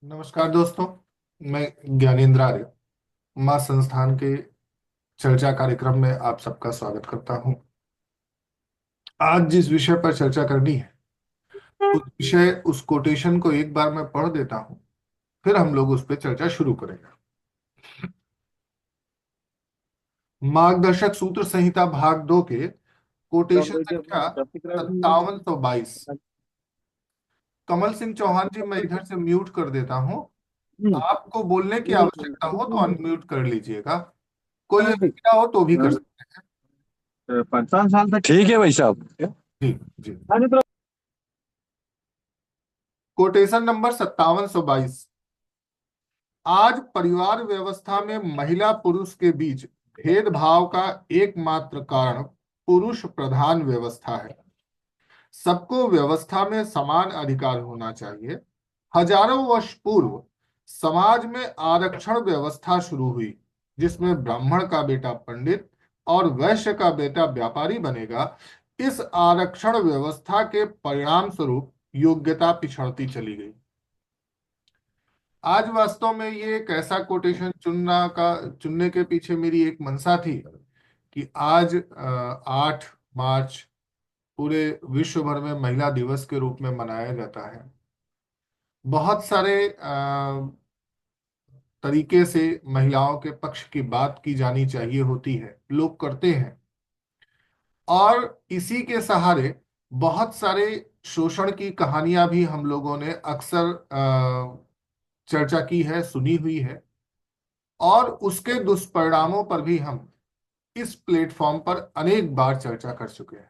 नमस्कार दोस्तों। मैं ज्ञानेंद्र आर्य माँ संस्थान के चर्चा कार्यक्रम में आप सबका स्वागत करता हूँ। आज जिस विषय पर चर्चा करनी है उस कोटेशन को एक बार मैं पढ़ देता हूँ, फिर हम लोग उस पर चर्चा शुरू करेंगे। मार्गदर्शक सूत्र संहिता भाग 2 के कोटेशन संख्या 5722। कमल सिंह चौहान जी, मैं इधर से म्यूट कर देता हूँ। आपको बोलने की आवश्यकता हो तो अनम्यूट कर लीजिएगा। कोई अकेला हो तो भी कर सकते 5 साल तक ठीक है भाई साहब। हैं। जी जी। Quotation number 5722। आज परिवार व्यवस्था में महिला पुरुष के बीच भेदभाव का एकमात्र कारण पुरुष प्रधान व्यवस्था है। सबको व्यवस्था में समान अधिकार होना चाहिए। हजारों वर्ष पूर्व समाज में आरक्षण व्यवस्था शुरू हुई, जिसमें ब्राह्मण का बेटा पंडित और वैश्य का बेटा व्यापारी बनेगा। इस आरक्षण व्यवस्था के परिणाम स्वरूप योग्यता पिछड़ती चली गई। आज वास्तव में ये एक ऐसा कोटेशन चुनने के पीछे मेरी एक मंशा थी कि आज 8 मार्च पूरे विश्व भर में महिला दिवस के रूप में मनाया जाता है। बहुत सारे तरीके से महिलाओं के पक्ष की बात की जानी चाहिए होती है, लोग करते हैं। और इसी के सहारे बहुत सारे शोषण की कहानियां भी हम लोगों ने अक्सर चर्चा की है, सुनी हुई है। और उसके दुष्परिणामों पर भी हम इस प्लेटफॉर्म पर अनेक बार चर्चा कर चुके हैं।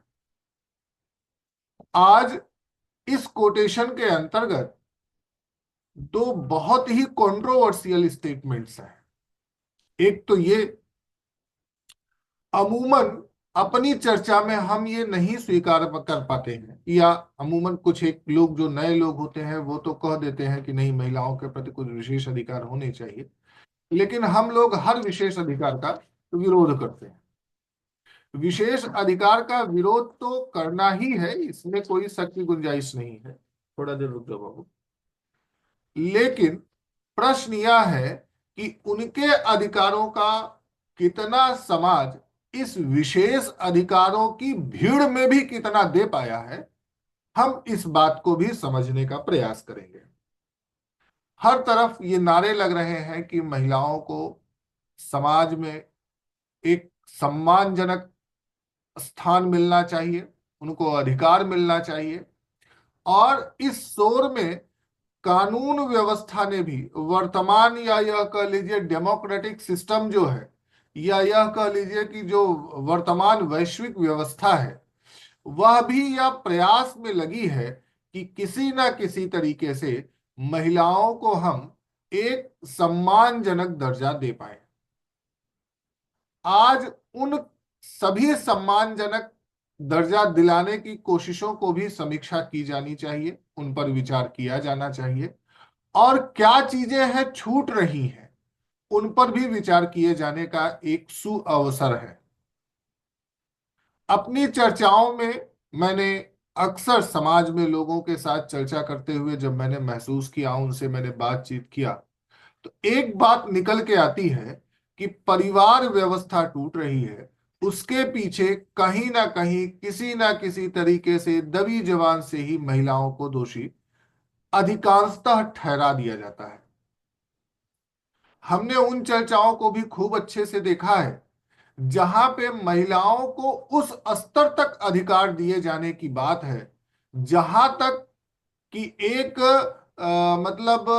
आज इस कोटेशन के अंतर्गत दो बहुत ही कंट्रोवर्शियल स्टेटमेंट्स हैं। एक तो ये, अमूमन अपनी चर्चा में हम ये नहीं स्वीकार कर पाते हैं, या अमूमन कुछ एक लोग जो नए लोग होते हैं वो तो कह देते हैं कि नहीं, महिलाओं के प्रति कुछ विशेष अधिकार होने चाहिए। लेकिन हम लोग हर विशेष अधिकार का विरोध करते हैं। विशेष अधिकार का विरोध तो करना ही है, इसमें कोई शक की गुंजाइश नहीं है। थोड़ा देर रुक जाओ बाबू। लेकिन प्रश्न यह है कि उनके अधिकारों का कितना समाज इस विशेष अधिकारों की भीड़ में भी कितना दे पाया है, हम इस बात को भी समझने का प्रयास करेंगे। हर तरफ ये नारे लग रहे हैं कि महिलाओं को समाज में एक सम्मानजनक स्थान मिलना चाहिए, उनको अधिकार मिलना चाहिए। और इस शोर में कानून व्यवस्था ने भी वर्तमान, या यह कह लीजिए डेमोक्रेटिक सिस्टम जो है, या यह कह लीजिए कि जो वर्तमान वैश्विक व्यवस्था है, वह भी यह प्रयास में लगी है कि किसी ना किसी तरीके से महिलाओं को हम एक सम्मानजनक दर्जा दे पाए। आज उन सभी सम्मानजनक दर्जा दिलाने की कोशिशों को भी समीक्षा की जानी चाहिए, उन पर विचार किया जाना चाहिए। और क्या चीजें हैं छूट रही हैं, उन पर भी विचार किए जाने का एक सुअवसर है। अपनी चर्चाओं में मैंने अक्सर समाज में लोगों के साथ चर्चा करते हुए जब मैंने महसूस किया, उनसे मैंने बातचीत किया, तो एक बात निकल के आती है कि परिवार व्यवस्था टूट रही है। उसके पीछे कहीं ना कहीं किसी ना किसी तरीके से दबी जबान से ही महिलाओं को दोषी अधिकांशतः ठहरा दिया जाता है। हमने उन चर्चाओं को भी खूब अच्छे से देखा है जहां पे महिलाओं को उस स्तर तक अधिकार दिए जाने की बात है, जहां तक कि एक मतलब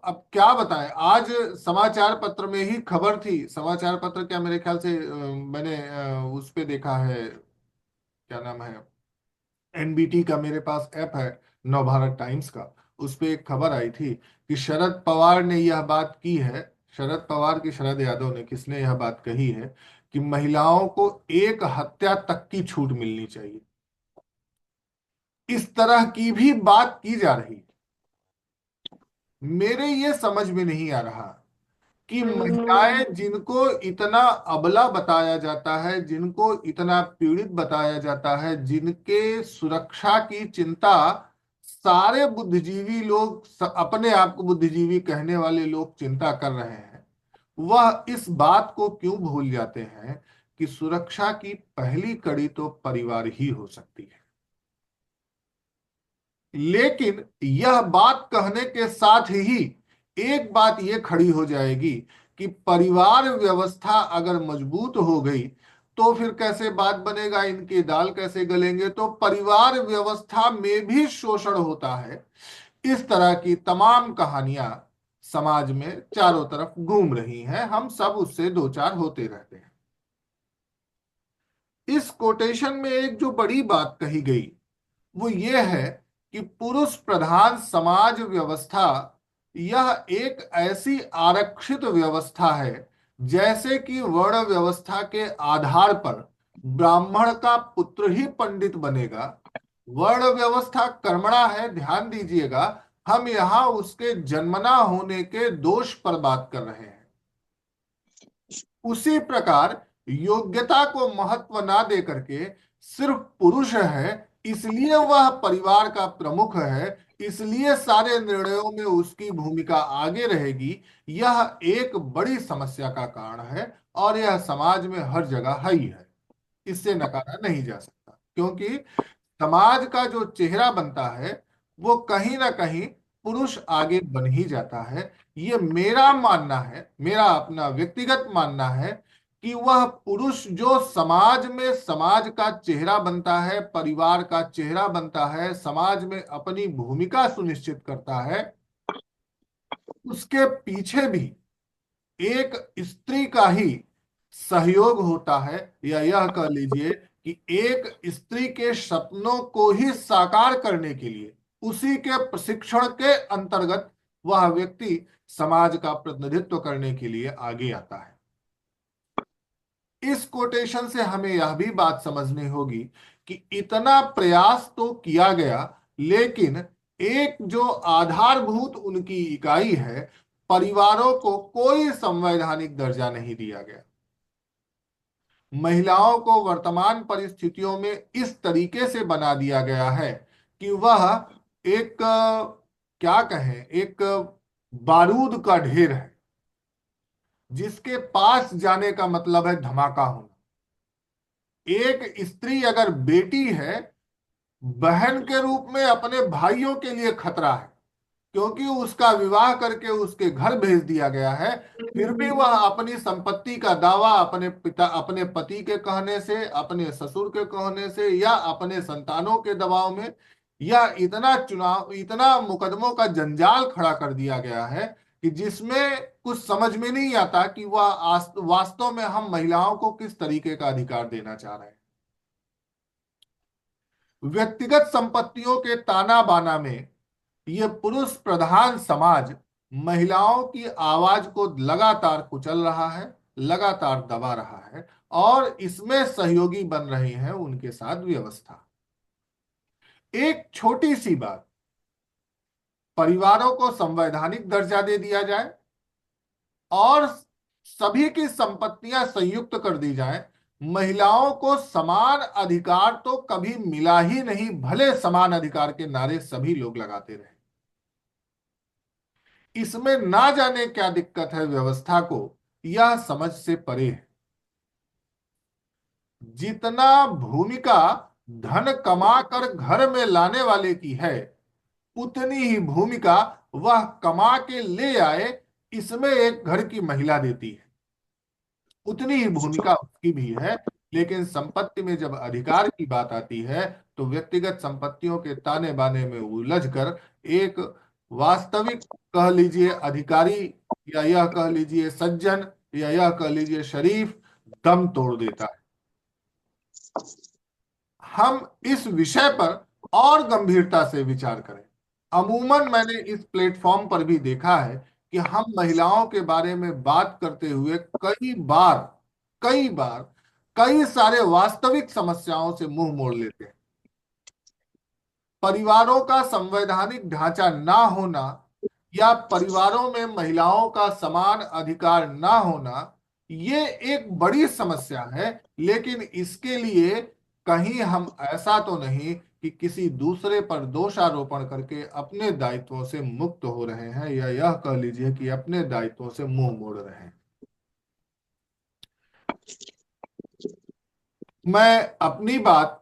अब क्या बताएं। आज समाचार पत्र में ही खबर थी, समाचार पत्र क्या, मेरे ख्याल से मैंने उस पे देखा है, क्या नाम है, एनबीटी का मेरे पास ऐप है, नवभारत टाइम्स का। उस पे एक खबर आई थी कि शरद पवार ने यह बात की है, शरद पवार की शरद यादव ने, किसने यह बात कही है कि महिलाओं को एक हत्या तक की छूट मिलनी चाहिए। इस तरह की भी बात की जा रही है। मेरे ये समझ में नहीं आ रहा कि महिलाएं जिनको इतना अबला बताया जाता है, जिनको इतना पीड़ित बताया जाता है, जिनके सुरक्षा की चिंता सारे बुद्धिजीवी लोग, अपने आप को बुद्धिजीवी कहने वाले लोग चिंता कर रहे हैं, वह इस बात को क्यों भूल जाते हैं कि सुरक्षा की पहली कड़ी तो परिवार ही हो सकती है। लेकिन यह बात कहने के साथ ही एक बात यह खड़ी हो जाएगी कि परिवार व्यवस्था अगर मजबूत हो गई तो फिर कैसे बात बनेगा, इनकी दाल कैसे गलेंगे। तो परिवार व्यवस्था में भी शोषण होता है। इस तरह की तमाम कहानियां समाज में चारों तरफ घूम रही हैं, हम सब उससे दो चार होते रहते हैं। इस कोटेशन में एक जो बड़ी बात कही गई वो ये है कि पुरुष प्रधान समाज व्यवस्था यह एक ऐसी आरक्षित व्यवस्था है जैसे कि वर्ण व्यवस्था के आधार पर ब्राह्मण का पुत्र ही पंडित बनेगा। वर्ण व्यवस्था कर्मणा है, ध्यान दीजिएगा, हम यहां उसके जन्मना होने के दोष पर बात कर रहे हैं। उसी प्रकार योग्यता को महत्व ना दे करके सिर्फ पुरुष है इसलिए वह परिवार का प्रमुख है, इसलिए सारे निर्णयों में उसकी भूमिका आगे रहेगी, यह एक बड़ी समस्या का कारण है और यह समाज में हर जगह है ही है। इससे नकारा नहीं जा सकता, क्योंकि समाज का जो चेहरा बनता है वो कहीं ना कहीं पुरुष आगे बन ही जाता है। ये मेरा मानना है, मेरा अपना व्यक्तिगत मानना है कि वह पुरुष जो समाज में समाज का चेहरा बनता है, परिवार का चेहरा बनता है, समाज में अपनी भूमिका सुनिश्चित करता है, उसके पीछे भी एक स्त्री का ही सहयोग होता है, या यह कह लीजिए कि एक स्त्री के सपनों को ही साकार करने के लिए उसी के प्रशिक्षण के अंतर्गत वह व्यक्ति समाज का प्रतिनिधित्व करने के लिए आगे आता है। इस कोटेशन से हमें यह भी बात समझनी होगी कि इतना प्रयास तो किया गया, लेकिन एक जो आधारभूत उनकी इकाई है, परिवारों को कोई संवैधानिक दर्जा नहीं दिया गया। महिलाओं को वर्तमान परिस्थितियों में इस तरीके से बना दिया गया है कि वह एक क्या कहें, एक बारूद का ढेर है जिसके पास जाने का मतलब है धमाका होना। एक स्त्री अगर बेटी है, बहन के रूप में अपने भाइयों के लिए खतरा है, क्योंकि उसका विवाह करके उसके घर भेज दिया गया है, फिर भी वह अपनी संपत्ति का दावा अपने पिता, अपने पति के कहने से, अपने ससुर के कहने से, या अपने संतानों के दबाव में, या इतना मुकदमों का जंजाल खड़ा कर दिया गया है कि जिसमें कुछ समझ में नहीं आता कि वह वास्तव में हम महिलाओं को किस तरीके का अधिकार देना चाह रहे हैं। व्यक्तिगत संपत्तियों के ताना बाना में ये पुरुष प्रधान समाज महिलाओं की आवाज को लगातार कुचल रहा है, लगातार दबा रहा है, और इसमें सहयोगी बन रही हैं उनके साथ व्यवस्था। एक छोटी सी बात, परिवारों को संवैधानिक दर्जा दे दिया जाए और सभी की संपत्तियां संयुक्त कर दी जाए, महिलाओं को समान अधिकार तो कभी मिला ही नहीं, भले समान अधिकार के नारे सभी लोग लगाते रहे। इसमें ना जाने क्या दिक्कत है व्यवस्था को, यह समझ से परे है। जितना भूमिका धन कमा कर घर में लाने वाले की है, उतनी ही भूमिका वह कमा के ले आए इसमें एक घर की महिला देती है, उतनी ही भूमिका उसकी भी है। लेकिन संपत्ति में जब अधिकार की बात आती है तो व्यक्तिगत संपत्तियों के ताने बाने में उलझकर एक वास्तविक कह लीजिए अधिकारी, या यह कह लीजिए सज्जन, या यह कह लीजिए शरीफ दम तोड़ देता है। हम इस विषय पर और गंभीरता से विचार करें। अमूमन मैंने इस प्लेटफॉर्म पर भी देखा है कि हम महिलाओं के बारे में बात करते हुए कई बार कई सारे वास्तविक समस्याओं से मुंह मोड़ लेते हैं। परिवारों का संवैधानिक ढांचा ना होना या परिवारों में महिलाओं का समान अधिकार ना होना, ये एक बड़ी समस्या है। लेकिन इसके लिए कहीं हम ऐसा तो नहीं कि किसी दूसरे पर दोषारोपण करके अपने दायित्वों से मुक्त हो रहे हैं, या यह कह लीजिए कि अपने दायित्वों से मुंह मोड़ रहे हैं। मैं अपनी बात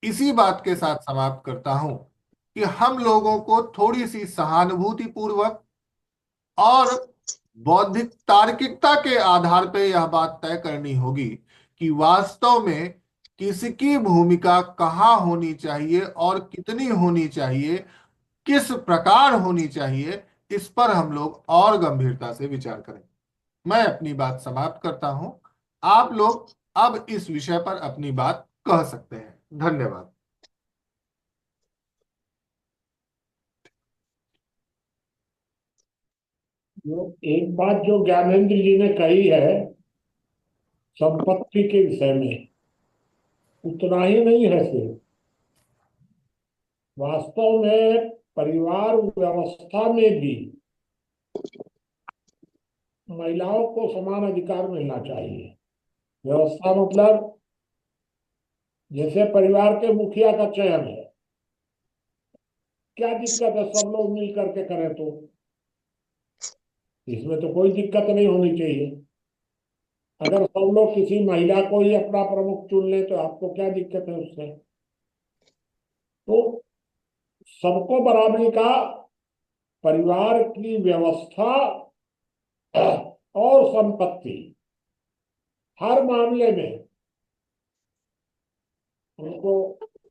इसी बात के साथ समाप्त करता हूं कि हम लोगों को थोड़ी सी सहानुभूति पूर्वक और बौद्धिक तार्किकता के आधार पर यह बात तय करनी होगी कि वास्तव में किसकी भूमिका कहाँ होनी चाहिए और कितनी होनी चाहिए, किस प्रकार होनी चाहिए, इस पर हम लोग और गंभीरता से विचार करें। मैं अपनी बात समाप्त करता हूं। आप लोग अब इस विषय पर अपनी बात कह सकते हैं। धन्यवाद। एक बात जो ज्ञानेंद्र जी ने कही है संपत्ति के विषय में, उतना ही नहीं है सिर्फ, वास्तव में परिवार व्यवस्था में भी महिलाओं को समान अधिकार मिलना चाहिए। व्यवस्था मतलब जैसे परिवार के मुखिया का चयन है, क्या दिक्कत है सब लोग मिल करके करें तो, इसमें तो कोई दिक्कत नहीं होनी चाहिए। अगर सब लोग किसी महिला को ही अपना प्रमुख चुन ले तो आपको क्या दिक्कत है उससे। तो सबको बराबरी का, परिवार की व्यवस्था और संपत्ति, हर मामले में उनको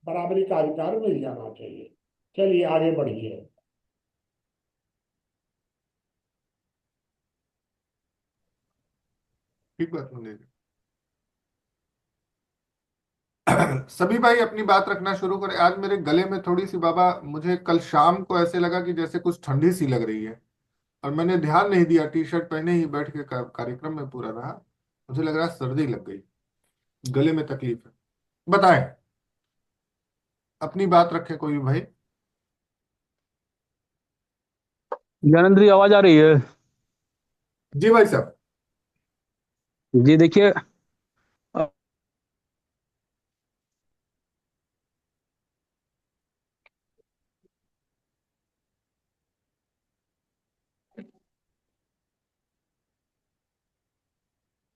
बराबरी का अधिकार मिल जाना चाहिए। चलिए आगे बढ़िए। ठीक बात मुझे सभी भाई अपनी बात रखना शुरू करें। आज मेरे गले में थोड़ी सी, बाबा, मुझे कल शाम को ऐसे लगा कि जैसे कुछ ठंडी सी लग रही है, और मैंने ध्यान नहीं दिया, टी शर्ट पहने ही बैठ के कार्यक्रम में पूरा रहा। मुझे लग रहा है सर्दी लग गई, गले में तकलीफ है। बताएं, अपनी बात रखे कोई भी भाई। ज्ञानेंद्र जी, आवाज आ रही है? जी भाई साहब। जी देखिए,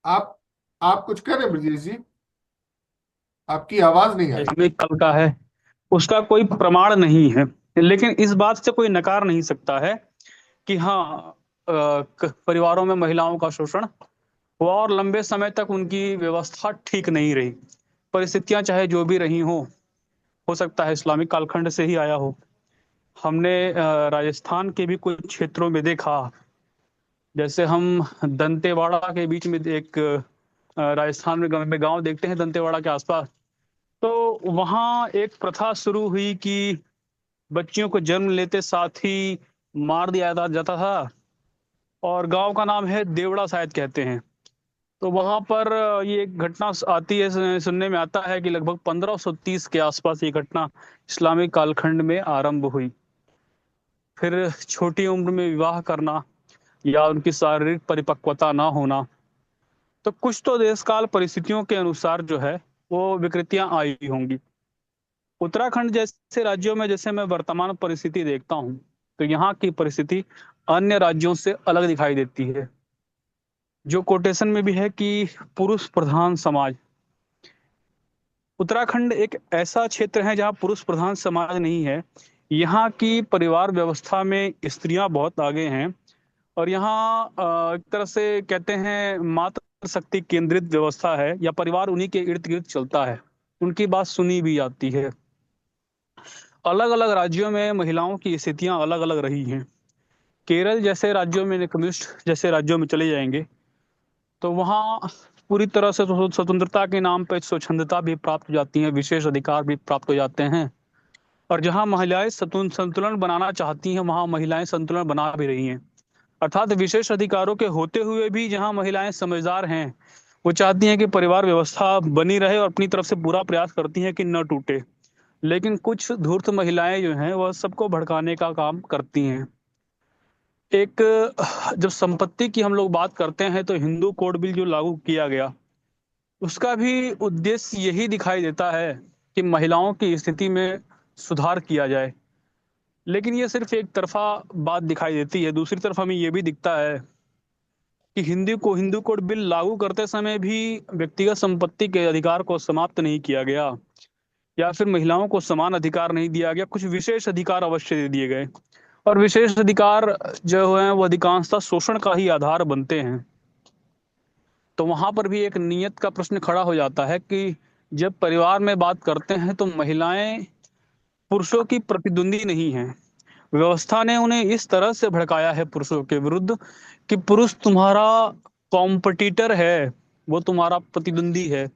आप आप कुछ कह रहे हैं ब्रजेश जी? आपकी आवाज नहीं आ रही। इसमें कल का है, उसका कोई प्रमाण नहीं है, लेकिन इस बात से कोई नकार नहीं सकता है कि हाँ, परिवारों में महिलाओं का शोषण हुआ और लंबे समय तक उनकी व्यवस्था ठीक नहीं रही। परिस्थितियां चाहे जो भी रही हो सकता है इस्लामिक कालखंड से ही आया हो। हमने राजस्थान के भी कुछ क्षेत्रों में देखा, जैसे हम दंतेवाड़ा के बीच में एक राजस्थान में गांव देखते हैं दंतेवाड़ा के आसपास। तो वहां एक प्रथा शुरू हुई कि बच्चियों को जन्म लेते साथ ही मार दिया जाता था, और गांव का नाम है देवड़ा शायद कहते हैं। तो वहां पर ये एक घटना आती है, सुनने में आता है कि लगभग 1530 के आसपास ये घटना इस्लामिक कालखंड में आरंभ हुई। फिर छोटी उम्र में विवाह करना या उनकी शारीरिक परिपक्वता ना होना, तो कुछ तो देश काल परिस्थितियों के अनुसार जो है वो विकृतियां आई होंगी। उत्तराखंड जैसे राज्यों में जैसे मैं वर्तमान परिस्थिति देखता हूँ, तो यहाँ की परिस्थिति अन्य राज्यों से अलग दिखाई देती है। जो कोटेशन में भी है कि पुरुष प्रधान समाज, उत्तराखंड एक ऐसा क्षेत्र है जहाँ पुरुष प्रधान समाज नहीं है। यहाँ की परिवार व्यवस्था में स्त्रियां बहुत आगे हैं, और यहाँ एक तरह से कहते हैं मातृ शक्ति केंद्रित व्यवस्था है, या परिवार उन्हीं के इर्द गिर्द चलता है, उनकी बात सुनी भी जाती है। अलग अलग राज्यों में महिलाओं की स्थितियां अलग अलग रही हैं। केरल जैसे राज्यों में, कम्युनिस्ट जैसे राज्यों में चले जाएंगे तो वहाँ पूरी तरह से स्वतंत्रता के नाम पर स्वच्छंदता भी प्राप्त हो जाती है, विशेष अधिकार भी प्राप्त हो जाते हैं। और जहाँ महिलाएं संतुलन बनाना चाहती हैं, वहाँ महिलाएं संतुलन बना भी रही हैं। अर्थात विशेष अधिकारों के होते हुए भी जहाँ महिलाएं समझदार हैं, वो चाहती हैं कि परिवार व्यवस्था बनी रहे और अपनी तरफ से पूरा प्रयास करती हैं कि न टूटे। लेकिन कुछ धूर्त महिलाएं जो हैं वह सबको भड़काने का काम करती हैं। एक, जब संपत्ति की हम लोग बात करते हैं तो हिंदू कोड बिल जो लागू किया गया, उसका भी उद्देश्य यही दिखाई देता है कि महिलाओं की स्थिति में सुधार किया जाए। लेकिन ये सिर्फ एक तरफा बात दिखाई देती है। दूसरी तरफ हमें ये भी दिखता है कि हिंदू कोड बिल लागू करते समय भी व्यक्तिगत संपत्ति के अधिकार को समाप्त नहीं किया गया, या फिर महिलाओं को समान अधिकार नहीं दिया गया। कुछ विशेष अधिकार अवश्य दे दिए गए, और विशेष अधिकार जो है वो अधिकांशतः शोषण का ही आधार बनते हैं। तो वहां पर भी एक नियत का प्रश्न खड़ा हो जाता है कि जब परिवार में बात करते हैं तो महिलाएं पुरुषों की प्रतिद्वंदी नहीं है। व्यवस्था ने उन्हें इस तरह से भड़काया है पुरुषों के विरुद्ध कि पुरुष तुम्हारा कॉम्पिटिटर है, वो तुम्हारा प्रतिद्वंदी है।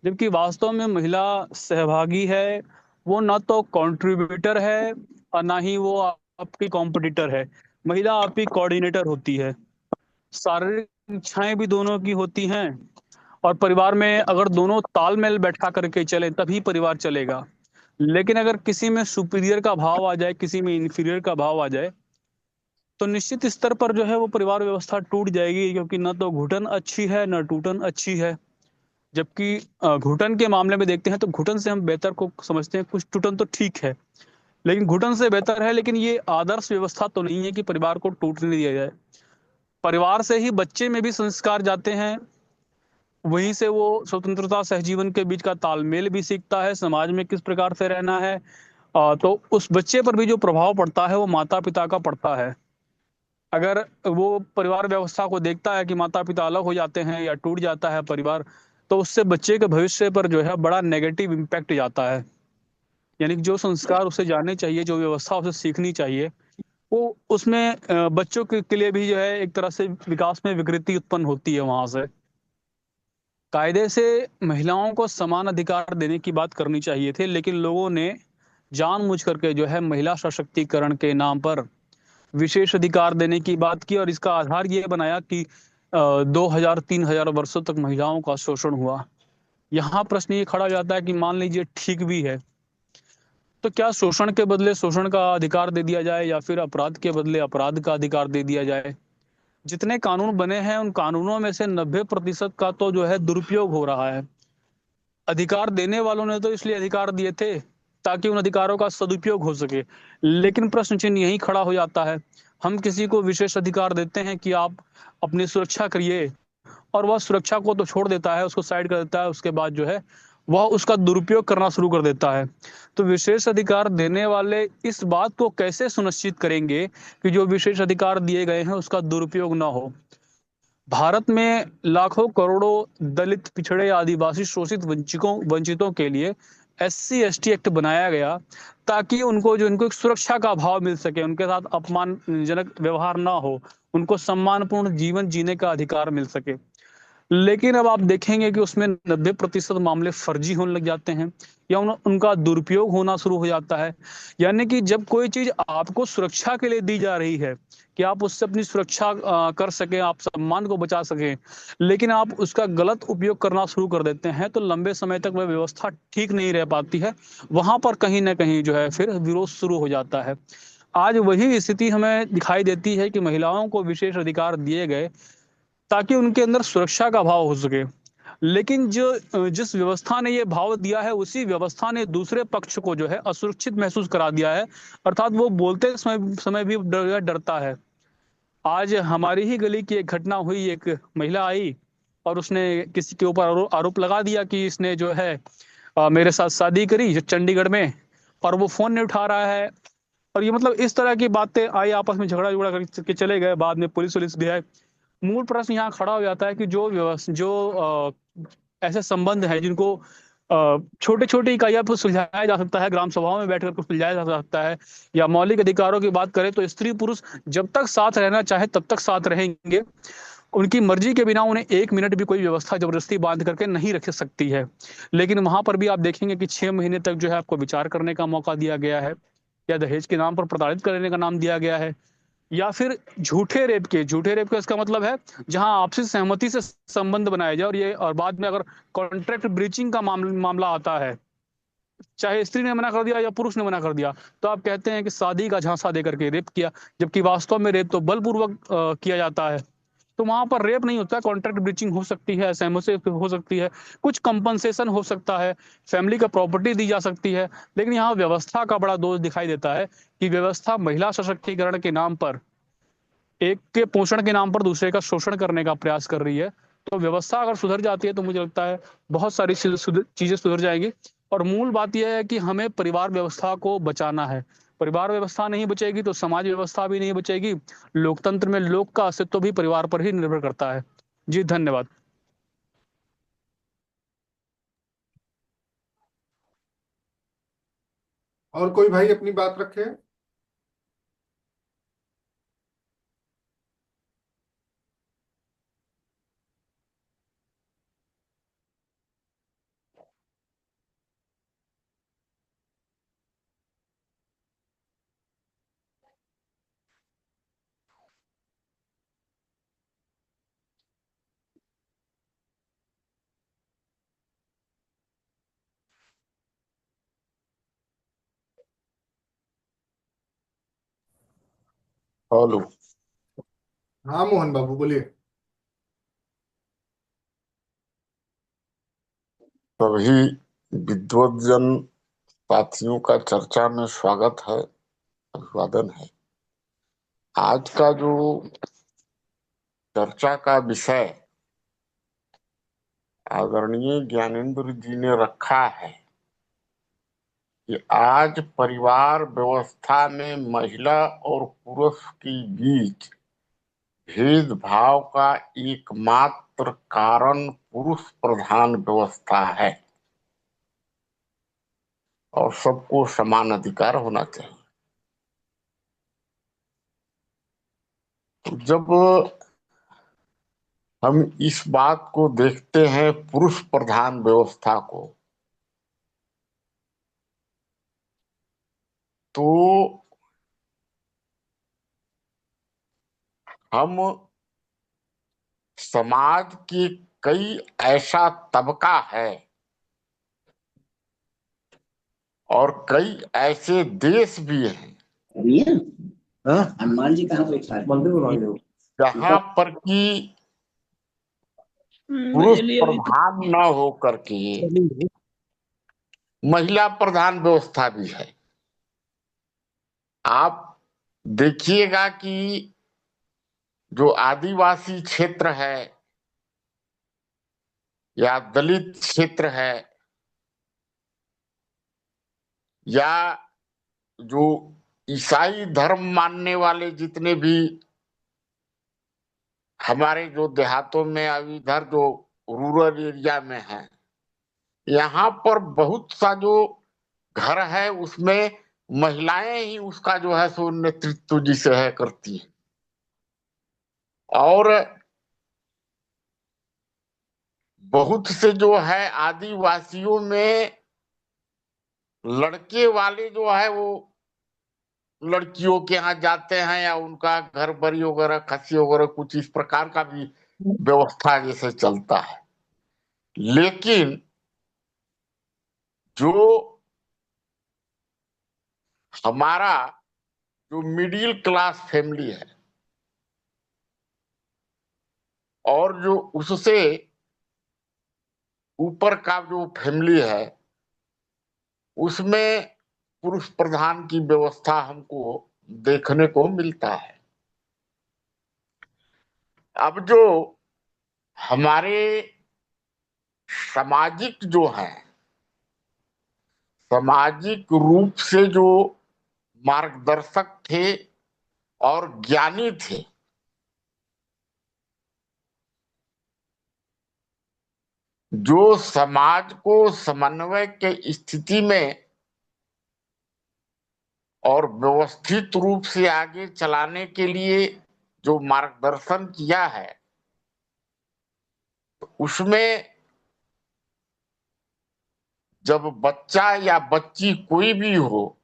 जबकि वास्तव में महिला सहभागी है, वो ना तो कंट्रीब्यूटर है और ना ही वो आपकी कॉम्पिटिटर है। महिला आपकी कोऑर्डिनेटर होती है। शारीरिक इच्छाएं भी दोनों की होती हैं, और परिवार में अगर दोनों तालमेल बैठा करके चले तभी परिवार चलेगा। लेकिन अगर किसी में सुपीरियर का भाव आ जाए, किसी में इंफीरियर का भाव आ जाए, तो निश्चित स्तर पर जो है वो परिवार व्यवस्था टूट जाएगी, क्योंकि न तो घुटन अच्छी है न टूटन अच्छी है। जबकि घुटन के मामले में देखते हैं तो घुटन से हम बेहतर को समझते हैं, कुछ टूटन तो ठीक है लेकिन घुटन से बेहतर है। लेकिन ये आदर्श व्यवस्था तो नहीं है कि परिवार को टूटने दिया जाए। परिवार से ही बच्चे में भी संस्कार जाते हैं, वहीं से वो स्वतंत्रता सहजीवन के बीच का तालमेल भी सीखता है, समाज में किस प्रकार से रहना है। तो उस बच्चे पर भी जो प्रभाव पड़ता है वो माता पिता का पड़ता है। अगर वो परिवार व्यवस्था को देखता है कि माता पिता अलग हो जाते हैं या टूट जाता है परिवार, तो उससे बच्चे के भविष्य पर जो है बड़ा नेगेटिव इम्पैक्ट जाता है। यानी कि जो संस्कार उसे जानने चाहिए, जो व्यवस्था उसे सीखनी चाहिए, वो उसमें बच्चों के लिए भी जो है एक तरह से विकास में विकृति उत्पन्न होती है वहां से। कायदे से महिलाओं को समान अधिकार देने की बात करनी चाहिए थी, लेकिन लोगों ने जानबूझ करके जो है महिला सशक्तिकरण के नाम पर विशेष अधिकार देने की बात की, और इसका आधार ये बनाया कि 2000-3000 वर्षों तक महिलाओं का शोषण हुआ। यहाँ प्रश्न ये खड़ा हो जाता है कि मान लीजिए ठीक भी है, तो क्या शोषण के बदले शोषण का अधिकार दे दिया जाए, या फिर अपराध के बदले अपराध का अधिकार दे दिया जाए? जितने कानून बने हैं उन कानूनों में से 90% का तो जो है दुरुपयोग हो रहा है। अधिकार देने वालों ने तो इसलिए अधिकार दिए थे ताकि उन अधिकारों का सदुपयोग हो सके। लेकिन प्रश्न चिन्ह यही खड़ा हो जाता है, हम किसी को विशेष अधिकार देते हैं कि आप अपनी सुरक्षा करिए, और वह सुरक्षा को तो छोड़ देता है, उसको साइड कर देता है। उसके बाद जो है वह उसका दुरुपयोग करना शुरू कर देता है। तो विशेष अधिकार देने वाले इस बात को कैसे सुनिश्चित करेंगे कि जो विशेष अधिकार दिए गए हैं उसका दुरुपयोग ना हो? भारत में लाखों करोड़ों दलित, पिछड़े, आदिवासी, शोषित वंचितों के लिए SC/ST एक्ट बनाया गया ताकि उनको एक सुरक्षा का भाव मिल सके, उनके साथ अपमानजनक व्यवहार ना हो, उनको सम्मानपूर्ण जीवन जीने का अधिकार मिल सके। लेकिन अब आप देखेंगे कि उसमें 90% मामले फर्जी होने लग जाते हैं, या उनका दुरुपयोग होना शुरू हो जाता है। यानी कि जब कोई चीज आपको सुरक्षा के लिए दी जा रही है कि आप उससे अपनी सुरक्षा कर सकें, आप सम्मान को बचा सकें, लेकिन आप उसका गलत उपयोग करना शुरू कर देते हैं, तो लंबे समय तक वह व्यवस्था ठीक नहीं रह पाती है। वहां पर कहीं ना कहीं जो है फिर विरोध शुरू हो जाता है। आज वही स्थिति हमें दिखाई देती है कि महिलाओं को विशेष अधिकार दिए गए ताकि उनके अंदर सुरक्षा का भाव हो सके। लेकिन जिस व्यवस्था ने ये भाव दिया है, उसी व्यवस्था ने दूसरे पक्ष को जो है असुरक्षित महसूस करा दिया है, अर्थात वो बोलते समय भी डरता है। आज हमारी ही गली की एक घटना हुई, एक महिला आई और उसने किसी के ऊपर आरोप लगा दिया कि इसने जो है मेरे साथ शादी करी जो चंडीगढ़ में, और वो फोन नहीं उठा रहा है। और ये मतलब इस तरह की बातें आई, आपस में झगड़ा झगड़ा करके चले गए, बाद में पुलिस भी आई। मूल प्रश्न यहाँ खड़ा हो जाता है कि ऐसे संबंध हैं जिनको छोटे छोटे इकाइयों पर सुलझाया जा सकता है, ग्राम सभाओं में बैठकर सुलझाया जा सकता है, या मौलिक अधिकारों की बात करें तो स्त्री पुरुष जब तक साथ रहना चाहे तब तक साथ रहेंगे। उनकी मर्जी के बिना उन्हें 1 मिनट भी कोई व्यवस्था जबरदस्ती बांध करके नहीं रख सकती है। लेकिन वहां पर भी आप देखेंगे कि 6 महीने तक जो है आपको विचार करने का मौका दिया गया है, या दहेज के नाम पर प्रताड़ित करने का नाम दिया गया है, या फिर झूठे रेप का इसका मतलब है जहां आपसी सहमति से संबंध बनाया जाए, और बाद में अगर कॉन्ट्रैक्ट ब्रीचिंग का मामला आता है, चाहे स्त्री ने मना कर दिया या पुरुष ने मना कर दिया, तो आप कहते हैं कि शादी का झांसा देकर के रेप किया, जबकि वास्तव में रेप तो बलपूर्वक किया जाता है। तो वहां पर रेप नहीं होता है, कॉन्ट्रैक्ट ब्रीचिंग हो सकती है, एसएमओ हो सकती है, कुछ कंपनसेशन हो सकता है, फैमिली का प्रॉपर्टी दी जा सकती है। लेकिन यहाँ व्यवस्था का बड़ा दोष दिखाई देता है कि व्यवस्था महिला सशक्तिकरण के नाम पर, एक के पोषण के नाम पर दूसरे का शोषण करने का प्रयास कर रही है। तो व्यवस्था अगर सुधर जाती है तो मुझे लगता है बहुत सारी चीजें सुधर जाएंगी। और मूल बात यह है कि हमें परिवार व्यवस्था को बचाना है। परिवार व्यवस्था नहीं बचेगी तो समाज व्यवस्था भी नहीं बचेगी। लोकतंत्र में लोक का अस्तित्व भी परिवार पर ही निर्भर करता है। जी धन्यवाद। और कोई भाई अपनी बात रखे? हेलो। हाँ मोहन बाबू बोलिए। सभी विद्वद्जन साथियों का चर्चा में स्वागत है, अभिवादन है। आज का जो चर्चा का विषय आदरणीय ज्ञानेंद्र जी ने रखा है कि आज परिवार व्यवस्था में महिला और पुरुष के बीच भेदभाव का एकमात्र कारण पुरुष प्रधान व्यवस्था है और सबको समान अधिकार होना चाहिए। तो जब हम इस बात को देखते हैं पुरुष प्रधान व्यवस्था को, तो हम समाज के कई ऐसा तबका है और कई ऐसे देश भी हैं हनुमान जी कहाँ बैठा है? जहां पर कि पुरुष प्रधान न हो करके महिला प्रधान व्यवस्था भी है। आप देखिएगा कि जो आदिवासी क्षेत्र है या दलित क्षेत्र है या जो ईसाई धर्म मानने वाले जितने भी हमारे जो देहातों में अभी इधर जो रूरल एरिया में है, यहाँ पर बहुत सा जो घर है उसमें महिलाएं ही उसका जो है सो नेतृत्व जिसे है करती है। और बहुत से जो है आदिवासियों में लड़के वाले जो है वो लड़कियों के यहाँ जाते हैं या उनका घर बरी वगैरह खसी वगैरह कुछ इस प्रकार का भी व्यवस्था जैसे चलता है। लेकिन जो हमारा जो मिडिल क्लास फैमिली है और जो उससे ऊपर का जो फैमिली है उसमें पुरुष प्रधान की व्यवस्था हमको देखने को मिलता है। अब जो हमारे सामाजिक जो है सामाजिक रूप से जो मार्गदर्शक थे और ज्ञानी थे, जो समाज को समन्वय के स्थिति में और व्यवस्थित रूप से आगे चलाने के लिए जो मार्गदर्शन किया है, उसमें जब बच्चा या बच्ची कोई भी हो,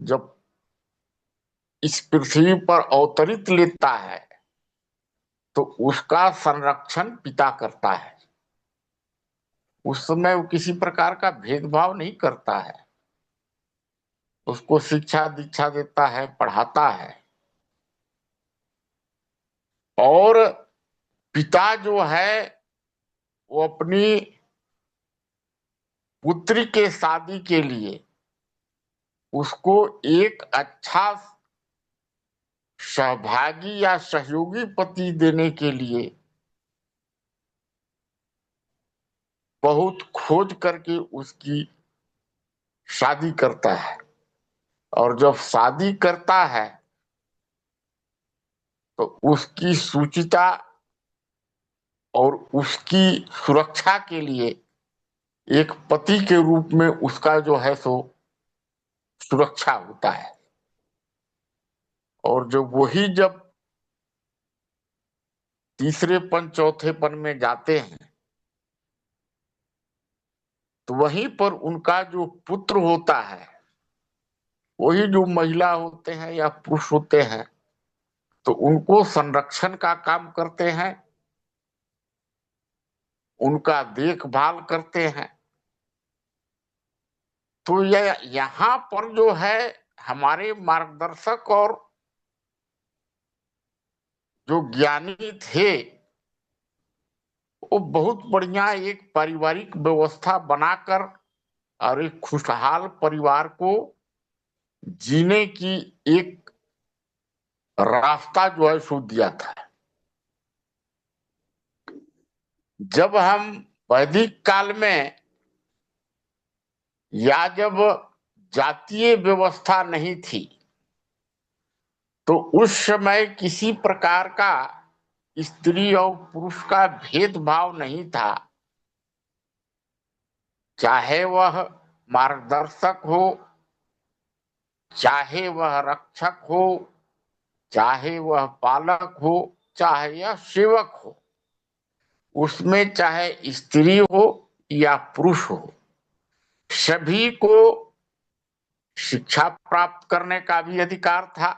जब इस पृथ्वी पर अवतरित लेता है तो उसका संरक्षण पिता करता है। उस समय वो किसी प्रकार का भेदभाव नहीं करता है, उसको शिक्षा दीक्षा देता है, पढ़ाता है। और पिता जो है वो अपनी पुत्री के शादी के लिए उसको एक अच्छा सहभागी या सहयोगी पति देने के लिए बहुत खोज करके उसकी शादी करता है। और जब शादी करता है तो उसकी सुचिता और उसकी सुरक्षा के लिए एक पति के रूप में उसका जो है सो सुरक्षा होता है। और जो वही जब तीसरेपन चौथेपन में जाते हैं तो वहीं पर उनका जो पुत्र होता है वही जो महिला होते हैं या पुरुष होते हैं तो उनको संरक्षण का काम करते हैं, उनका देखभाल करते हैं। तो यह यहाँ पर जो है हमारे मार्गदर्शक और जो ज्ञानी थे वो बहुत बढ़िया एक पारिवारिक व्यवस्था बनाकर और एक खुशहाल परिवार को जीने की एक रास्ता जो है सो दिया था। जब हम वैदिक काल में या जब जातीय व्यवस्था नहीं थी तो उस समय किसी प्रकार का स्त्री और पुरुष का भेदभाव नहीं था, चाहे वह मार्गदर्शक हो, चाहे वह रक्षक हो, चाहे वह पालक हो, चाहे यह सेवक हो, उसमें चाहे स्त्री हो या पुरुष हो, सभी को शिक्षा प्राप्त करने का भी अधिकार था,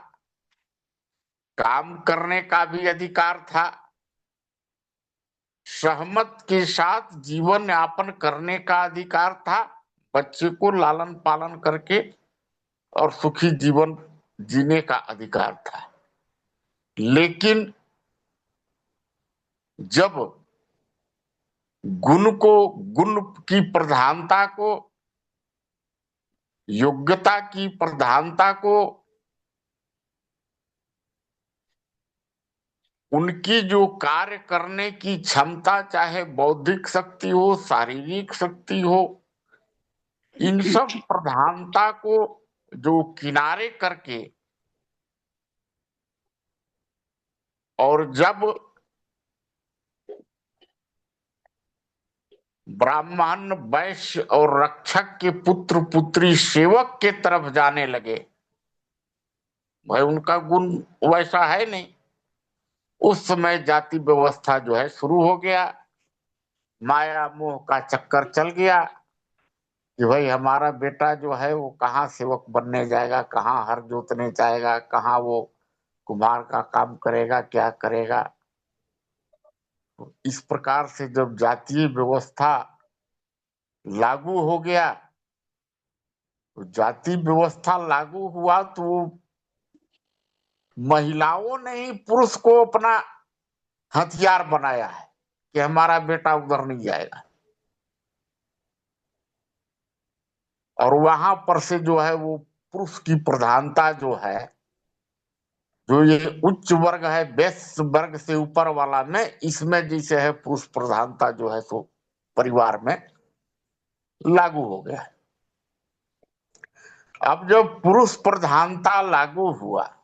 काम करने का भी अधिकार था, सहमत के साथ जीवन यापन करने का अधिकार था, बच्चे को लालन पालन करके और सुखी जीवन जीने का अधिकार था। लेकिन जब गुण की प्रधानता को, योग्यता की प्रधानता को, उनकी जो कार्य करने की क्षमता, चाहे बौद्धिक शक्ति हो, शारीरिक शक्ति हो, इन सब प्रधानता को जो किनारे करके और जब ब्राह्मण, वैश्य और रक्षक के पुत्र पुत्री सेवक के तरफ जाने लगे, भाई उनका गुण वैसा है नहीं, उस समय जाति व्यवस्था जो है शुरू हो गया। माया मोह का चक्कर चल गया कि भाई हमारा बेटा जो है वो कहाँ सेवक बनने जाएगा, कहाँ हर जोतने जाएगा, कहाँ वो कुम्हार का काम करेगा, क्या करेगा। इस प्रकार से जब जातीय व्यवस्था लागू हो गया तो जाति व्यवस्था लागू हुआ तो महिलाओं ने ही पुरुष को अपना हथियार बनाया है कि हमारा बेटा उधर नहीं जाएगा। और वहां पर से जो है वो पुरुष की प्रधानता जो है, जो ये उच्च वर्ग है, वैश्य वर्ग से ऊपर वाला में, इसमें जैसे है पुरुष प्रधानता जो है सो परिवार में लागू हो गया। अब जब पुरुष प्रधानता लागू हुआ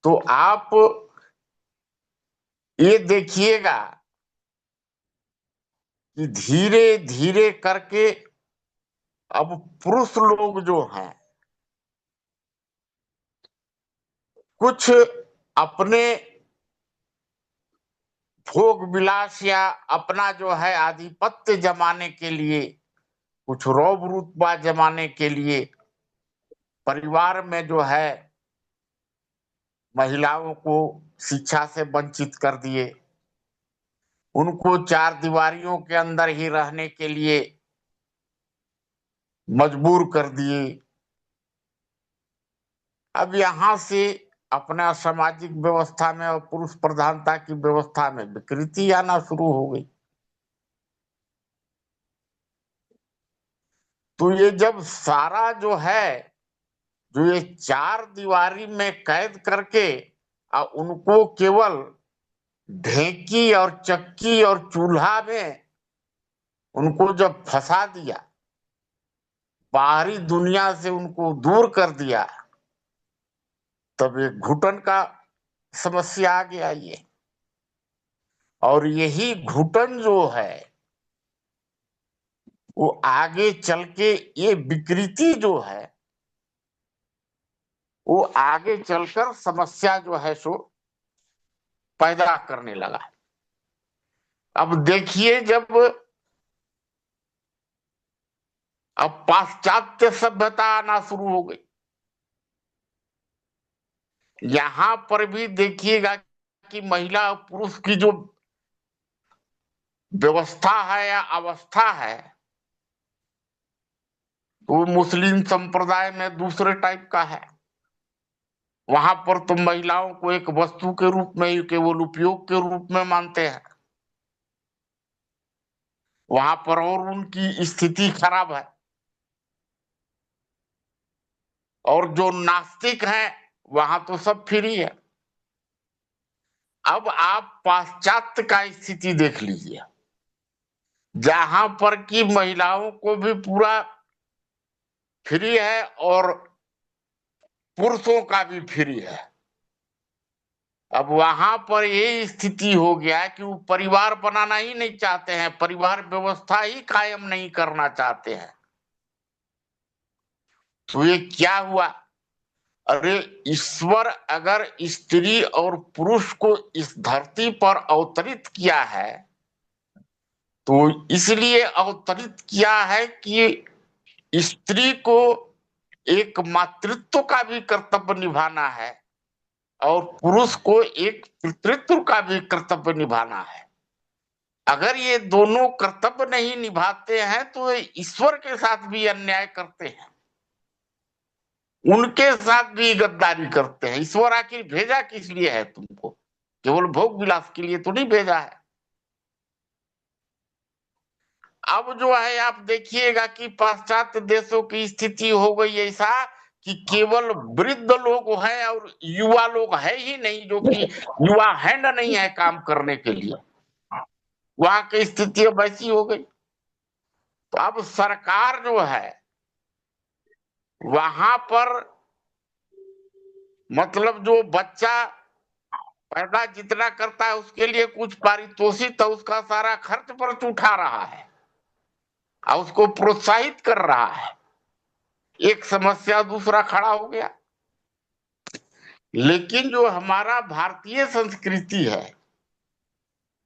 तो आप ये देखिएगा कि धीरे धीरे करके अब पुरुष लोग जो हैं कुछ अपने भोग विलास या अपना जो है आधिपत्य जमाने के लिए, कुछ रौब रुतबा जमाने के लिए परिवार में जो है महिलाओं को शिक्षा से वंचित कर दिए, उनको चार दीवारियों के अंदर ही रहने के लिए मजबूर कर दिए। अब यहां से अपना सामाजिक व्यवस्था में और पुरुष प्रधानता की व्यवस्था में विकृति आना शुरू हो गई। तो ये जब सारा जो है, जो ये चार दीवारी में कैद करके उनको केवल ढेंकी और चक्की और चूल्हा में उनको जब फंसा दिया, बाहरी दुनिया से उनको दूर कर दिया, तब एक घुटन का समस्या आ गया ये। और यही घुटन जो है वो आगे चल के, ये विकृति जो है वो आगे चलकर समस्या जो है सो पैदा करने लगा। अब देखिए, जब अब पाश्चात्य सभ्यता आना शुरू हो गई, यहां पर भी देखिएगा कि महिला और पुरुष की जो व्यवस्था है या अवस्था है, वो मुस्लिम संप्रदाय में दूसरे टाइप का है। वहां पर तो महिलाओं को एक वस्तु के रूप में, केवल उपयोग के रूप में मानते हैं। वहां पर और उनकी स्थिति खराब है। और जो नास्तिक हैं वहां तो सब फ्री है। अब आप पाश्चात्य का स्थिति देख लीजिए, जहां पर की महिलाओं को भी पूरा फ्री है और पुरुषों का भी फ्री है। अब वहां पर ये स्थिति हो गया कि वो परिवार बनाना ही नहीं चाहते हैं, परिवार व्यवस्था ही कायम नहीं करना चाहते हैं। तो ये क्या हुआ? अरे, ईश्वर अगर स्त्री और पुरुष को इस धरती पर अवतरित किया है, तो इसलिए अवतरित किया है कि स्त्री को एक मातृत्व का भी कर्तव्य निभाना है और पुरुष को एक पितृत्व का भी कर्तव्य निभाना है। अगर ये दोनों कर्तव्य नहीं निभाते हैं तो ईश्वर के साथ भी अन्याय करते हैं, उनके साथ भी गद्दारी करते हैं। ईश्वर आखिर भेजा किस लिए है तुमको? केवल भोग विलास के लिए तो नहीं भेजा है। अब जो है आप देखिएगा कि पाश्चात्य देशों की स्थिति हो गई ऐसा कि केवल वृद्ध लोग हैं और युवा लोग है ही नहीं, जो कि युवा हैंड नहीं है काम करने के लिए। वहां की स्थिति अब ऐसी हो गई। तो अब सरकार जो है वहां पर, मतलब जो बच्चा पैदा जितना करता है उसके लिए कुछ पारितोषिक, तो उसका सारा खर्च पर उठा रहा है और उसको प्रोत्साहित कर रहा है। एक समस्या दूसरा खड़ा हो गया। लेकिन जो हमारा भारतीय संस्कृति है,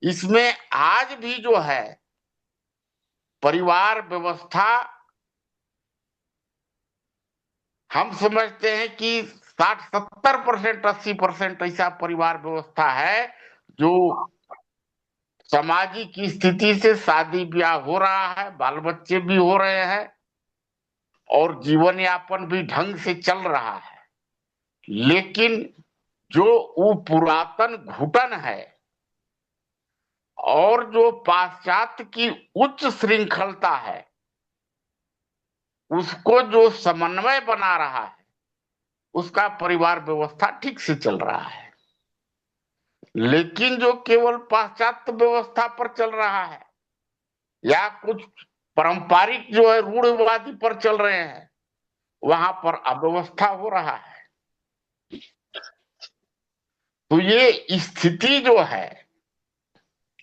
इसमें आज भी जो है परिवार व्यवस्था, हम समझते हैं कि 60-70%, 80% ऐसा परिवार व्यवस्था है जो सामाजिक स्थिति से शादी ब्याह हो रहा है, बाल बच्चे भी हो रहे हैं और जीवन यापन भी ढंग से चल रहा है। लेकिन जो वो पुरातन घुटन है और जो पाश्चात्य की उच्च श्रृंखलता है, उसको जो समन्वय बना रहा है, उसका परिवार व्यवस्था ठीक से चल रहा है। लेकिन जो केवल पाश्चात्य व्यवस्था पर चल रहा है या कुछ पारंपरिक जो है रूढ़िवादी पर चल रहे हैं, वहां पर अव्यवस्था हो रहा है। तो ये स्थिति जो है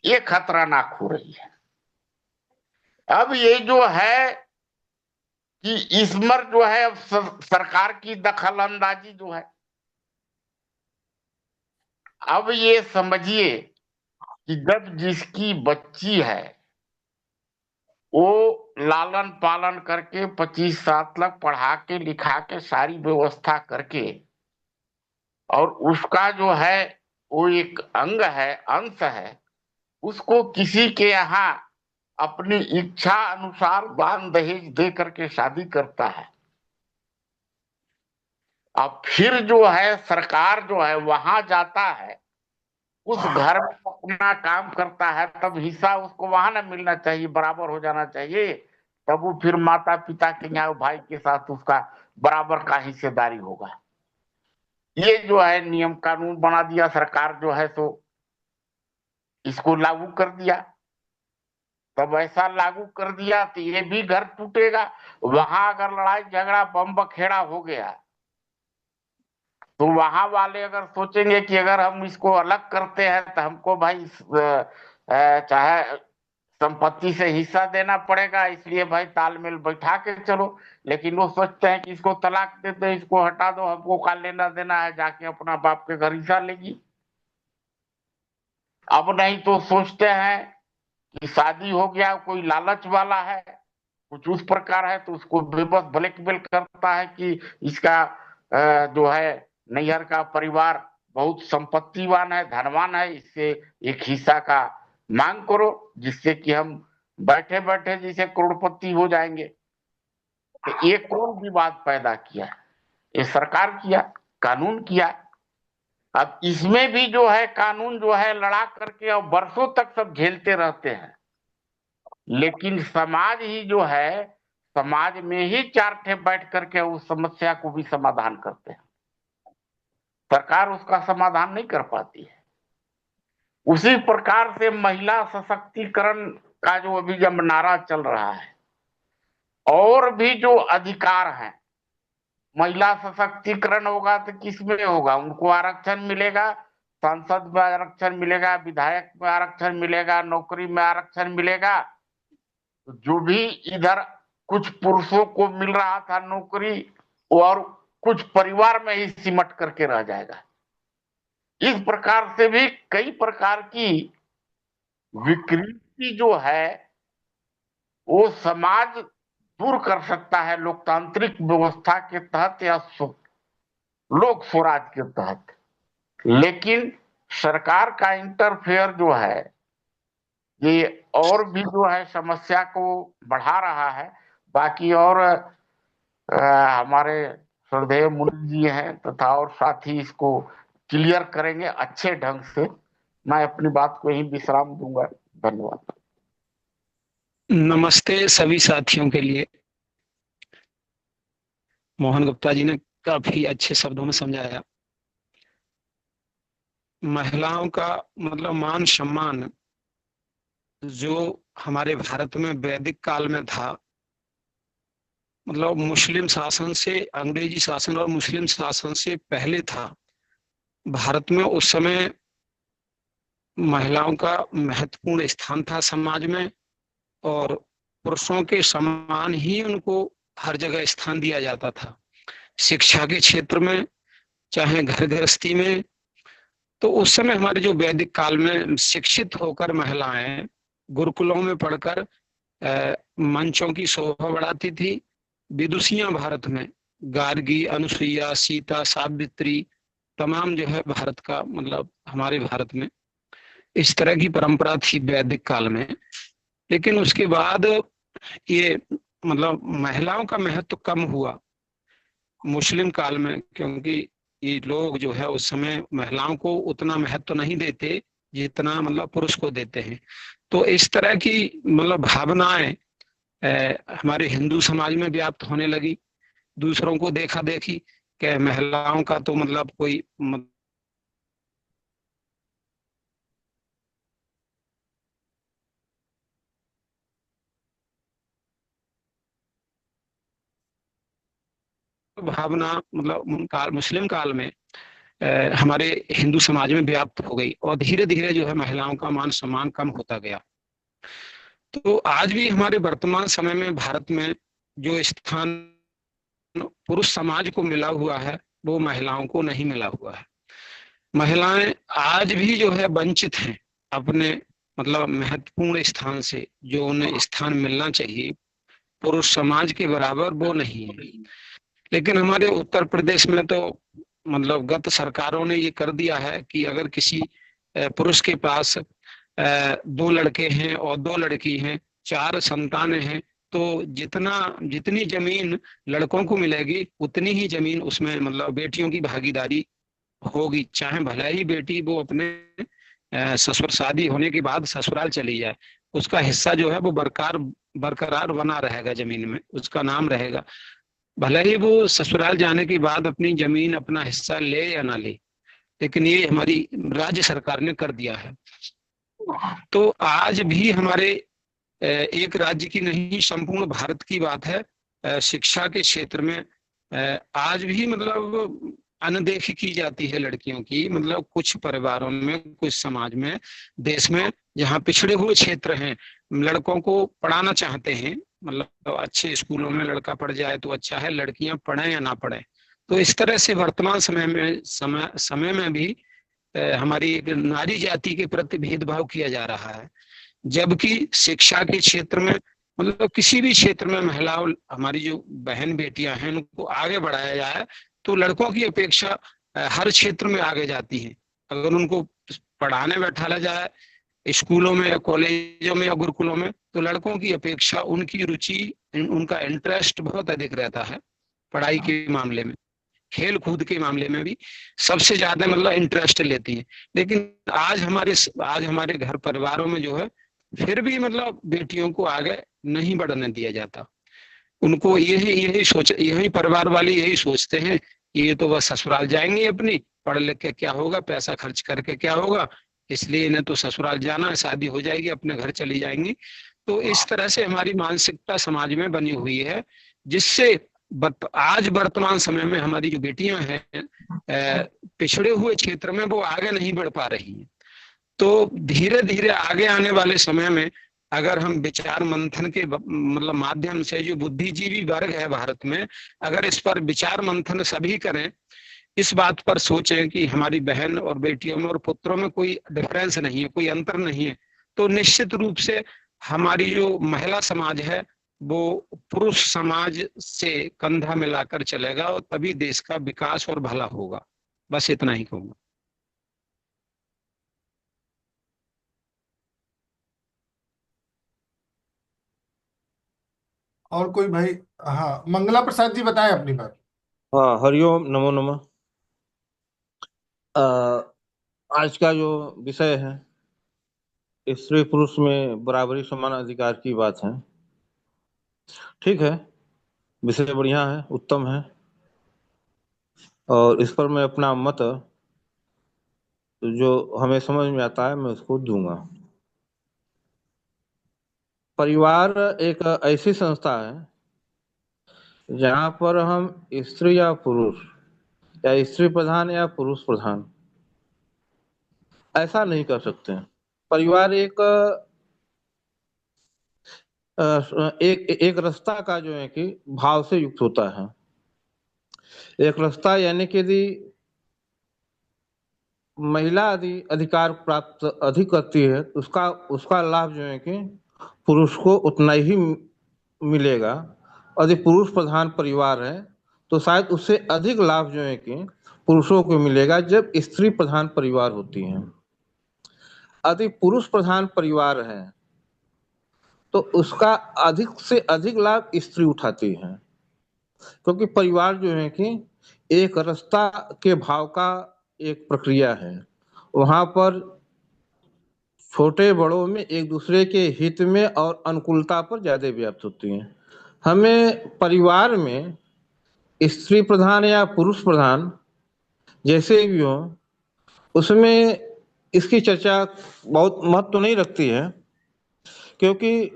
ये खतरनाक हो रही है। अब ये जो है कि इसमें जो है अब सरकार की दखल अंदाजी जो है, अब ये समझिए कि जब जिसकी बच्ची है वो लालन पालन करके 25 साल तक पढ़ा के लिखा के सारी व्यवस्था करके, और उसका जो है वो एक अंग है, अंश है, उसको किसी के यहाँ अपनी इच्छा अनुसार दान दहेज दे करके शादी करता है। अब फिर जो है सरकार जो है वहां जाता है, उस घर में अपना काम करता है, तब हिस्सा उसको वहां ना मिलना चाहिए, बराबर हो जाना चाहिए। तब वो फिर माता पिता के यहाँ भाई के साथ उसका बराबर का हिस्सेदारी होगा। ये जो है नियम कानून बना दिया सरकार जो है, तो इसको लागू कर दिया। तब ऐसा लागू कर दिया तो ये भी घर टूटेगा। वहां अगर लड़ाई झगड़ा बम बखेड़ा हो गया तो वहां वाले अगर सोचेंगे कि अगर हम इसको अलग करते हैं तो हमको भाई चाहे संपत्ति से हिस्सा देना पड़ेगा, इसलिए भाई तालमेल बैठा के चलो। लेकिन वो सोचते हैं कि इसको तलाक दे दो, इसको हटा दो, हमको का लेना देना है, जाके अपना बाप के घर हिस्सा लेगी। अब नहीं तो सोचते हैं कि शादी हो गया, कोई लालच वाला है, कुछ उस प्रकार है, तो उसको बेबस ब्लैकमेल करता है कि इसका जो है नैहर का परिवार बहुत संपत्तिवान है, धनवान है, इससे एक हिस्सा का मांग करो, जिससे कि हम बैठे बैठे जैसे करोड़पति हो जाएंगे। तो ये कौन विवाद पैदा किया? ये सरकार किया, कानून किया। अब इसमें भी जो है कानून जो है लड़ा करके और बरसों तक सब झेलते रहते हैं, लेकिन समाज ही जो है, समाज में ही चार ठे बैठ करके उस समस्या को भी समाधान करते हैं। सरकार उसका समाधान नहीं कर पाती है। उसी प्रकार से महिला सशक्तिकरण का जो अभी जब नारा चल रहा है, और भी जो अधिकार हैं, महिला सशक्तिकरण होगा तो किसमें होगा? उनको आरक्षण मिलेगा, संसद में आरक्षण मिलेगा, विधायक में आरक्षण मिलेगा, नौकरी में आरक्षण मिलेगा। जो भी इधर कुछ पुरुषों को मिल रहा था नौकरी, और कुछ परिवार में ही सिमट करके रह जाएगा। इस प्रकार से भी कई प्रकार की विकृति जो है वो समाज दूर कर सकता है लोकतांत्रिक व्यवस्था के तहत या लोक स्वराज के तहत। लेकिन सरकार का इंटरफेयर जो है ये और भी जो है समस्या को बढ़ा रहा है। बाकी और हमारे श्रद्धेय मुनि जी हैं तथा और साथी इसको क्लियर करेंगे अच्छे ढंग से। मैं अपनी बात को यहीं विश्राम दूंगा। धन्यवाद। नमस्ते सभी साथियों के लिए। मोहन गुप्ता जी ने काफी अच्छे शब्दों में समझाया। महिलाओं का मतलब मान सम्मान जो हमारे भारत में वैदिक काल में था, मतलब मुस्लिम शासन से, अंग्रेजी शासन और मुस्लिम शासन से पहले था। भारत में उस समय महिलाओं का महत्वपूर्ण स्थान था समाज में, और पुरुषों के समान ही उनको हर जगह स्थान दिया जाता था। शिक्षा के क्षेत्र में, चाहे घर गृहस्थी में। तो उस समय हमारे जो वैदिक काल में शिक्षित होकर महिलाएं गुरुकुलों में पढ़कर मंचों की शोभा बढ़ाती थी। विदुषियां भारत में, गार्गी, अनुसुईया, सीता, सावित्री, तमाम जो है भारत का मतलब हमारे भारत में इस तरह की परंपरा थी वैदिक काल में। लेकिन उसके बाद ये मतलब महिलाओं का महत्व कम हुआ मुस्लिम काल में, क्योंकि ये लोग जो है उस समय महिलाओं को उतना महत्व नहीं देते जितना मतलब पुरुष को देते हैं। तो इस तरह की मतलब भावनाएं हमारे हिंदू समाज में व्याप्त होने लगी। दूसरों को देखा देखी कि महिलाओं का तो मतलब कोई भावना मतलब मुस्लिम काल में हमारे हिंदू समाज में व्याप्त हो गई, और धीरे धीरे जो है महिलाओं का मान सम्मान कम होता गया। तो आज भी हमारे वर्तमान समय में भारत में जो स्थान पुरुष समाज को मिला हुआ है वो महिलाओं को नहीं मिला हुआ है। महिलाएं आज भी जो है वंचित हैं अपने मतलब महत्वपूर्ण स्थान से, जो उन्हें स्थान मिलना चाहिए पुरुष समाज के बराबर वो नहीं है। लेकिन हमारे उत्तर प्रदेश में तो मतलब गत सरकारों ने ये कर दिया है कि अगर किसी पुरुष के पास 2 लड़के हैं और 2 लड़की हैं, 4 संतानें हैं, तो जितनी जमीन लड़कों को मिलेगी उतनी ही जमीन उसमें मतलब बेटियों की भागीदारी होगी, चाहे भले ही बेटी वो अपने ससुर शादी होने के बाद ससुराल चली जाए, उसका हिस्सा जो है वो बरकरार बना रहेगा, जमीन में उसका नाम रहेगा, भले ही वो ससुराल जाने के बाद अपनी जमीन अपना हिस्सा ले या ना ले। लेकिन ये हमारी राज्य सरकार ने कर दिया है। तो आज भी हमारे एक राज्य की नहीं, संपूर्ण भारत की बात है, शिक्षा के क्षेत्र में आज भी मतलब अनदेखी की जाती है लड़कियों की। मतलब कुछ परिवारों में, कुछ समाज में, देश में, जहाँ पिछड़े हुए क्षेत्र हैं, लड़कों को पढ़ाना चाहते हैं, मतलब अच्छे स्कूलों में लड़का पढ़ जाए तो अच्छा है, लड़कियां पढ़ें या ना पढ़ें। तो इस तरह से वर्तमान समय में भी हमारी एक नारी जाति के प्रति भेदभाव किया जा रहा है। जबकि शिक्षा के क्षेत्र में, मतलब किसी भी क्षेत्र में महिलाओं, हमारी जो बहन बेटियां हैं, उनको आगे बढ़ाया जाए तो लड़कों की अपेक्षा हर क्षेत्र में आगे जाती हैं। अगर उनको पढ़ाने बैठाया जाए स्कूलों में या कॉलेजों में या गुरुकुलों में, तो लड़कों की अपेक्षा उनकी रुचि, उनका इंटरेस्ट बहुत अधिक रहता है पढ़ाई के मामले में। खेल कूद के मामले में भी सबसे ज्यादा मतलब इंटरेस्ट लेती है। लेकिन आज हमारे घर परिवारों में जो है फिर भी मतलब बेटियों को आगे नहीं बढ़ने दिया जाता। उनको यही परिवार वाले यही सोचते हैं कि ये तो बस ससुराल जाएंगे, अपनी पढ़ लिख के क्या होगा, पैसा खर्च करके क्या होगा, इसलिए इन्हें तो ससुराल जाना है, शादी हो जाएगी, अपने घर चली जाएंगी। तो इस तरह से हमारी मानसिकता समाज में बनी हुई है, जिससे आज वर्तमान समय में हमारी जो बेटियां हैं पिछड़े हुए क्षेत्र में वो आगे नहीं बढ़ पा रही हैं। तो धीरे धीरे आगे आने वाले समय में अगर हम विचार मंथन के मतलब माध्यम से, जो बुद्धिजीवी वर्ग है भारत में, अगर इस पर विचार मंथन सभी करें, इस बात पर सोचें कि हमारी बहन और बेटियों में और पुत्रों में कोई डिफरेंस नहीं है, कोई अंतर नहीं है, तो निश्चित रूप से हमारी जो महिला समाज है वो पुरुष समाज से कंधा मिलाकर चलेगा और तभी देश का विकास और भला होगा। बस इतना ही कहूंगा। और कोई भाई? हाँ, मंगला प्रसाद जी बताएं अपनी बात। हाँ, हरिओम, नमो नमः। आज का जो विषय है, स्त्री पुरुष में बराबरी समान अधिकार की बात है। ठीक है, विषय बढ़िया है, उत्तम है, और इस पर मैं अपना मत जो हमें समझ में आता है मैं उसको दूंगा। परिवार एक ऐसी संस्था है जहाँ पर हम स्त्री या पुरुष, या स्त्री प्रधान या पुरुष प्रधान, ऐसा नहीं कर सकते हैं। परिवार एक रास्ता का जो है कि भाव से युक्त होता है। एक रास्ता यानी कि यदि महिला अधिकार प्राप्त अधिक करती है तो उसका लाभ जो है कि पुरुष को उतना ही मिलेगा। यदि पुरुष प्रधान परिवार है तो शायद उससे अधिक लाभ जो है कि पुरुषों को मिलेगा जब स्त्री प्रधान परिवार होती है। यदि पुरुष प्रधान परिवार है तो उसका अधिक से अधिक लाभ स्त्री उठाती है, क्योंकि परिवार जो है कि एक रास्ता के भाव का एक प्रक्रिया है। वहां पर छोटे बड़ों में एक दूसरे के हित में और अनुकूलता पर ज्यादा व्याप्त होती है। हमें परिवार में स्त्री प्रधान या पुरुष प्रधान जैसे भी हो, उसमें इसकी चर्चा बहुत महत्व तो नहीं रखती है, क्योंकि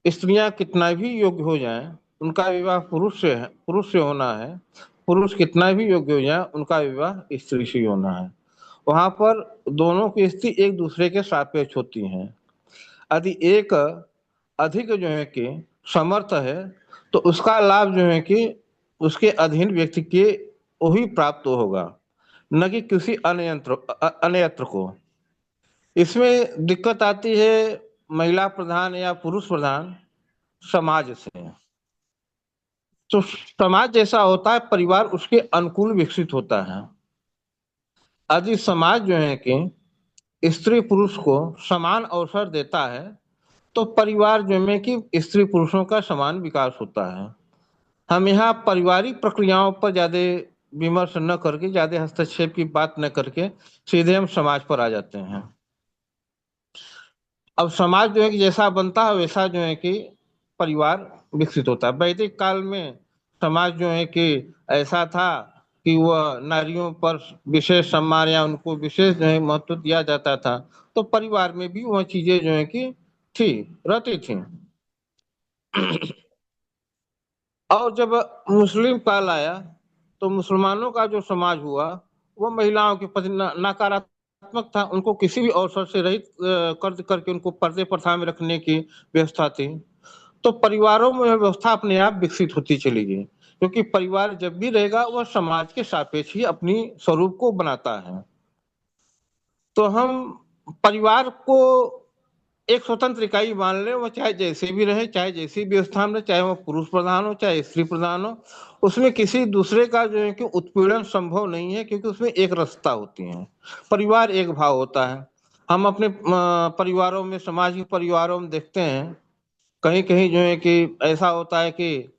स्त्रियां कितना भी योग्य हो जाएं, उनका विवाह पुरुष से होना है। पुरुष कितना भी योग्य हो जाए, उनका विवाह स्त्री से होना है। वहां पर दोनों की स्थिति एक दूसरे के सापेक्ष होती हैं। यदि एक अधिक जो है कि समर्थ है तो उसका लाभ जो है कि उसके अधीन व्यक्ति के वही प्राप्त होगा, न कि किसी अन्यत्र को। इसमें दिक्कत आती है महिला प्रधान या पुरुष प्रधान समाज से। तो समाज जैसा होता है, परिवार उसके अनुकूल विकसित होता है। यदि समाज जो है कि स्त्री पुरुष को समान अवसर देता है तो परिवार जो है कि स्त्री पुरुषों का समान विकास होता है। हम यहाँ पारिवारिक प्रक्रियाओं पर ज्यादा विमर्श न करके, ज्यादा हस्तक्षेप की बात न करके सीधे हम समाज पर आ जाते हैं। अब समाज जो है कि जैसा बनता है वैसा जो है कि परिवार विकसित होता है। वैदिक काल में समाज जो है कि ऐसा था कि वह नारियों पर विशेष सम्मान या उनको विशेष जो है महत्व दिया जाता था, तो परिवार में भी वह चीजें जो है कि थी, रहती थी। और जब मुस्लिम काल आया तो मुसलमानों का जो समाज हुआ वो महिलाओं के प्रति नकारात्मक था। उनको किसी भी अवसर से रहित कर करके उनको पर्दे प्रथा में रखने की व्यवस्था थी। तो परिवारों में व्यवस्था अपने आप विकसित होती चली गई, क्योंकि परिवार जब भी रहेगा वह समाज के सापेक्ष ही अपनी स्वरूप को बनाता है। तो हम परिवार को एक स्वतंत्र इकाई मान ले, वो चाहे जैसे भी रहे, चाहे जैसी व्यवस्था में रहे, चाहे वो पुरुष प्रधान हो चाहे स्त्री प्रधान हो, उसमें किसी दूसरे का जो है कि उत्पीड़न संभव नहीं है, क्योंकि उसमें एक रसता होती है। परिवार एक भाव होता है। हम अपने परिवारों में, समाज के परिवारों में देखते हैं कहीं कहीं जो है कि ऐसा होता है कि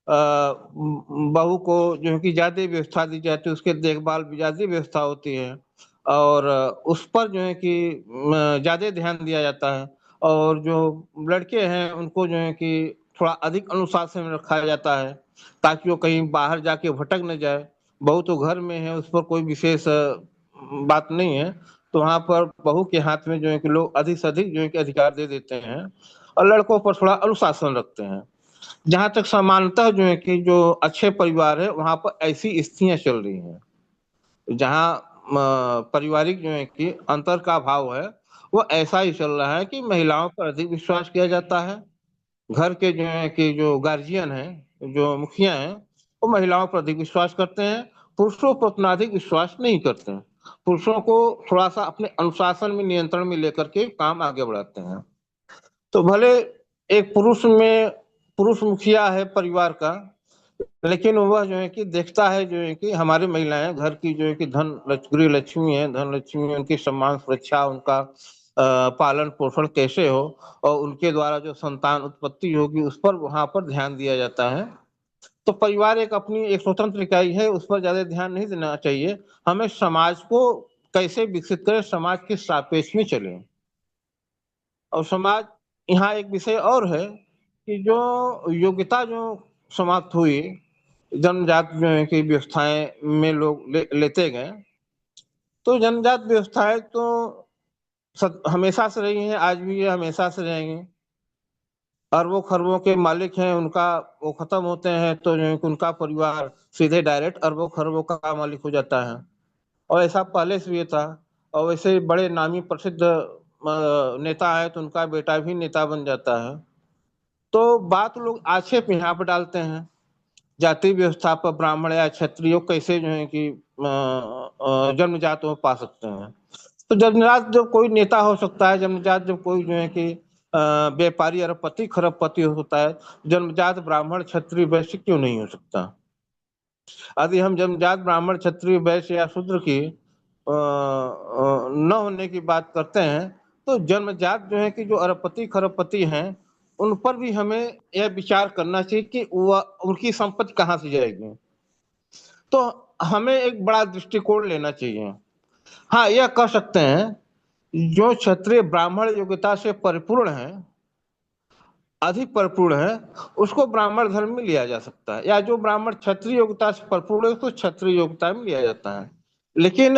बहू को जो है कि ज्यादा व्यवस्था दी जाती है, उसके देखभाल भी ज्यादा व्यवस्था होती है और उस पर जो है कि ज्यादा ध्यान दिया जाता है। और जो लड़के हैं उनको जो है कि थोड़ा अधिक अनुशासन में रखा जाता है, ताकि वो कहीं बाहर जाके भटक न जाए। बहू तो घर में है, उस पर कोई विशेष बात नहीं है, तो वहां पर बहू के हाथ में जो है कि लोग अधिक से अधिक जो है कि अधिकार दे देते हैं और लड़कों पर थोड़ा अनुशासन रखते हैं। जहां तक समानता जो है कि जो अच्छे परिवार है वहां पर ऐसी स्थितियां चल रही हैं, जहां पारिवारिक जो है कि अंतर का भाव है वो ऐसा ही चल रहा है कि महिलाओं पर अधिक विश्वास किया जाता है। घर के जो है कि जो गार्जियन है, जो मुखिया हैं, वो महिलाओं पर अधिक विश्वास करते हैं, पुरुषों पर उतना अधिक विश्वास नहीं करते हैं। पुरुषों को थोड़ा सा अपने अनुशासन में, नियंत्रण में लेकर के काम आगे बढ़ाते हैं। तो भले एक पुरुष मुखिया है परिवार का, लेकिन वह जो है कि देखता है जो है कि हमारी महिलाएं घर की जो है कि गृह लक्ष्मी है, धन लक्ष्मी है, उनकी सम्मान सुरक्षा, उनका पालन पोषण कैसे हो और उनके द्वारा जो संतान उत्पत्ति होगी उस पर वहां पर ध्यान दिया जाता है। तो परिवार एक अपनी एक स्वतंत्र इकाई है, उस पर ज्यादा ध्यान नहीं देना चाहिए। हमें समाज को कैसे विकसित करें, समाज के सापेक्ष में चले। और समाज, यहाँ एक विषय और है कि जो योग्यता जो समाप्त हुई, जन्मजात जो है कि व्यवस्थाएं में लोग लेते गए, तो जन्मजात व्यवस्थाएं तो हमेशा से रही हैं, आज भी ये हमेशा से रहेंगी। अरबों खरबों के मालिक हैं, उनका वो खत्म होते हैं तो जो है कि उनका परिवार सीधे डायरेक्ट अरबों खरबों का मालिक हो जाता है, और ऐसा पहले से भी था। और वैसे बड़े नामी प्रसिद्ध नेता है तो उनका बेटा भी नेता बन जाता है। तो बात लोग आक्षेप यहाँ पर डालते हैं, जाति व्यवस्था पर ब्राह्मण या क्षत्रिय कैसे जो है कि जन्मजात में पा सकते हैं। तो जन्मजात जब कोई नेता हो सकता है, जन्मजात जब कोई जो है कि व्यापारी अरबपति खरबपति होता है, जन्मजात ब्राह्मण क्षत्रिय वैश्य क्यों नहीं हो सकता? यदि हम जन्मजात ब्राह्मण क्षत्रिय वैश्य या शूद्र की न होने की बात करते हैं, तो जन्मजात जो है कि जो अरबपति खरबपति हैं उन पर भी हमें यह विचार करना चाहिए कि वह उनकी संपत्ति कहाँ से जाएगी। तो हमें एक बड़ा दृष्टिकोण लेना चाहिए। हाँ, यह कह सकते हैं जो क्षत्रिय ब्राह्मण योग्यता से परिपूर्ण है, अधिक परिपूर्ण है, उसको ब्राह्मण धर्म में लिया जा सकता है, या जो ब्राह्मण क्षत्रिय योग्यता से परिपूर्ण है उसको क्षत्रिय योग्यता में लिया जाता है। लेकिन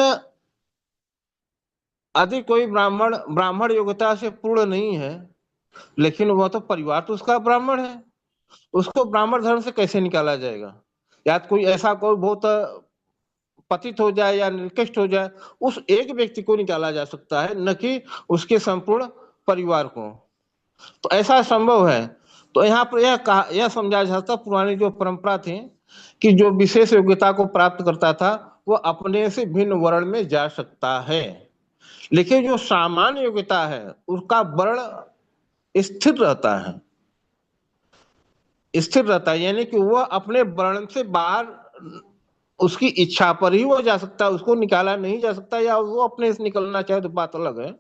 यदि कोई ब्राह्मण योग्यता से पूर्ण नहीं है, लेकिन वह तो परिवार तो उसका ब्राह्मण है, उसको ब्राह्मण धर्म से कैसे निकाला जाएगा? या तो कोई ऐसा कोई बहुत पतित हो जाए या निकृष्ट हो जाए, उस एक व्यक्ति को निकाला जा सकता है, न कि उसके संपूर्ण परिवार को। तो ऐसा संभव है। तो यहाँ पर यह समझा जाता, पुरानी जो परंपरा थी कि जो विशेष योग्यता को प्राप्त करता था वो अपने से भिन्न वर्ण में जा सकता है, लेकिन जो सामान्य योग्यता है उसका वर्ण स्थिर रहता है, यानी कि वह अपने वर्ण से बाहर उसकी इच्छा पर ही वो जा सकता है, उसको निकाला नहीं जा सकता, या वो अपने से निकलना चाहे तो बात अलग है।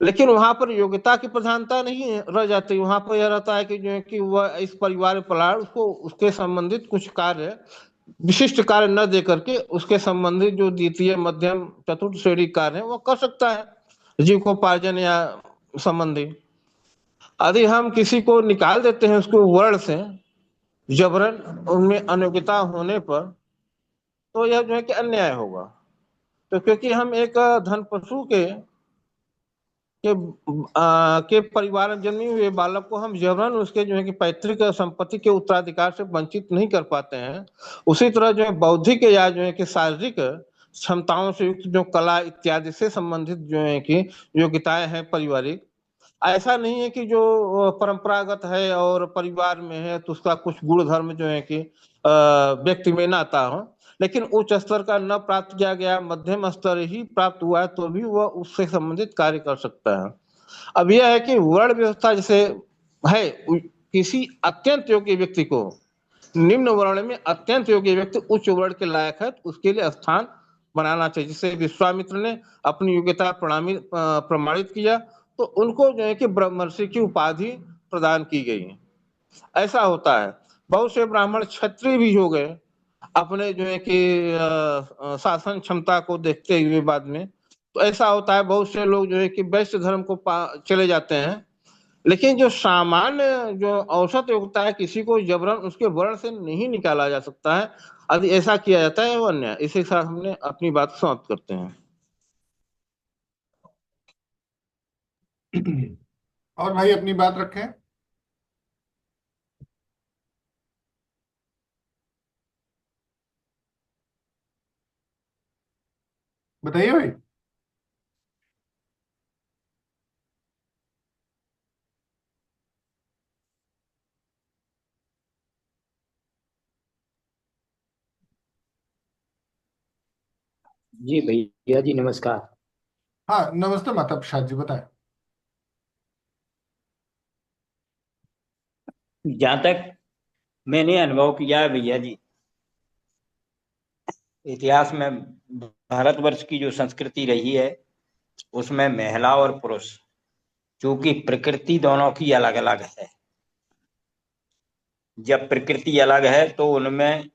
लेकिन वहां पर योग्यता की प्रधानता नहीं रह जाती। वहां पर यह रहता है कि जो है कि वह इस परिवार में पला, उसको उसके संबंधित कुछ कार्य, विशिष्ट कार्य न दे करके उसके संबंधित जो द्वितीय मध्यम चतुर्थ श्रेणी कार्य है वो कर सकता है जीविकोपार्जन या संबंधी। यदि हम किसी को निकाल देते हैं उसको वर्ण से जबरन, उनमें अयोग्यता होने पर, तो यह जो है कि अन्याय होगा। तो क्योंकि हम एक धन पशु के परिवार में जन्मे हुए बालक को हम जबरन उसके जो है कि पैतृक संपत्ति के उत्तराधिकार से वंचित नहीं कर पाते हैं, उसी तरह जो है बौद्धिक या जो है कि शारीरिक क्षमताओं से युक्त जो कला इत्यादि से संबंधित जो है कि योग्यताएं हैं पारिवारिक, ऐसा नहीं है कि जो परंपरागत है और परिवार में है तो उसका कुछ गुण धर्म जो है कि व्यक्ति में ना आता हो, लेकिन उच्च स्तर का न प्राप्त किया गया, मध्यम स्तर ही प्राप्त हुआ है तो भी वह उससे संबंधित कार्य कर सकता है। अब यह है कि वर्ण व्यवस्था जैसे है, किसी अत्यंत योग्य व्यक्ति को निम्न वर्ण में अत्यंत योग्य व्यक्ति उच्च वर्ण के लायक है तो उसके लिए स्थान बनाना चाहिए। जैसे विश्वामित्र ने अपनी योग्यता प्रमाणित किया तो उनको जो है कि ब्रह्मर्षि की उपाधि प्रदान की गई। ऐसा होता है। बहुत से ब्राह्मण क्षत्रिय भी हो गए अपने जो है कि शासन क्षमता को देखते हुए बाद में। तो ऐसा होता है, बहुत से लोग जो है कि वैश्य धर्म को चले जाते हैं, लेकिन जो सामान्य जो औसत योग्यता है किसी को जबरन उसके वर्ण से नहीं निकाला जा सकता है। यदि ऐसा किया जाता है वो अन्याय। इसी के साथ हमने अपनी बात समाप्त करते हैं। और भाई अपनी बात रखें। बताइए भाई। जी भैया जी नमस्कार। हाँ नमस्ते माता प्रसाद जी, बताएं। जहाँ तक मैंने अनुभव किया है भैया जी, इतिहास में भारतवर्ष की जो संस्कृति रही है उसमें महिला और पुरुष, चूंकि प्रकृति दोनों की अलग अलग है, जब प्रकृति अलग है तो उनमें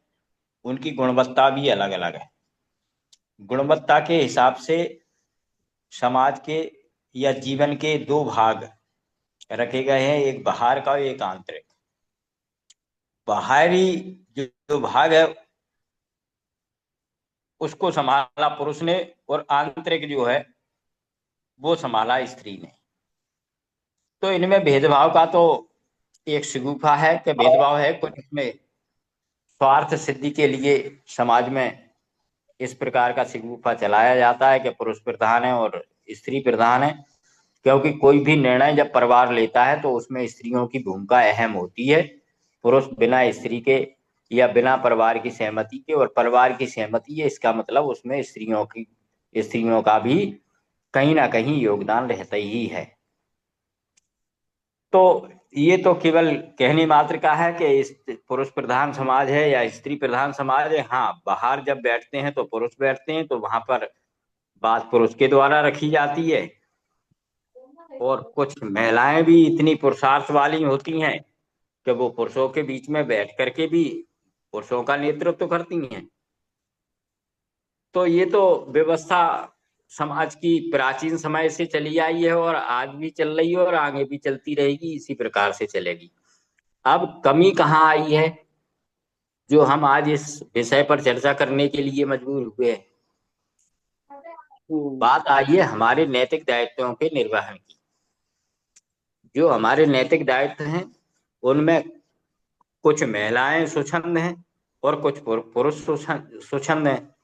उनकी गुणवत्ता भी अलग अलग है। गुणवत्ता के हिसाब से समाज के या जीवन के दो भाग रखे गए हैं, एक बाहर का और एक आंतरिक। बाहरी जो भाग है उसको संभाला पुरुष ने और आंतरिक जो है वो संभाला स्त्री ने। तो इनमें भेदभाव का तो एक शिगुफा है कि भेदभाव है, कुछ इसमें स्वार्थ सिद्धि के लिए समाज में इस प्रकार का शिगुफा चलाया जाता है कि पुरुष प्रधान है और स्त्री प्रधान है। क्योंकि कोई भी निर्णय जब परिवार लेता है तो उसमें स्त्रियों की भूमिका अहम होती है। पुरुष बिना स्त्री के या बिना परिवार की सहमति के, और परिवार की सहमति है इसका मतलब उसमें स्त्रियों का भी कहीं ना कहीं योगदान रहता ही है। तो ये तो केवल कहने मात्र का है कि इस पुरुष प्रधान समाज है या स्त्री प्रधान समाज है। हाँ, बाहर जब बैठते हैं तो पुरुष बैठते हैं तो वहां पर बात पुरुष के द्वारा रखी जाती है, और कुछ महिलाएं भी इतनी पुरुषार्थ वाली होती हैं कि वो पुरुषों के बीच में बैठ करके भी पुरुषों का नेतृत्व करती हैं। तो ये तो व्यवस्था समाज की प्राचीन समय से चली आई है और आज भी चल रही है और आगे भी चलती रहेगी, इसी प्रकार से चलेगी। अब कमी कहाँ आई है जो हम आज इस विषय पर चर्चा करने के लिए मजबूर हुए हैं? बात आई है हमारे नैतिक दायित्वों के निर्वहन की। जो हमारे नैतिक दायित्व हैं उनमें कुछ महिलाएं स्वच्छंद हैं और कुछ पुरुष स्वच्छंद हैं।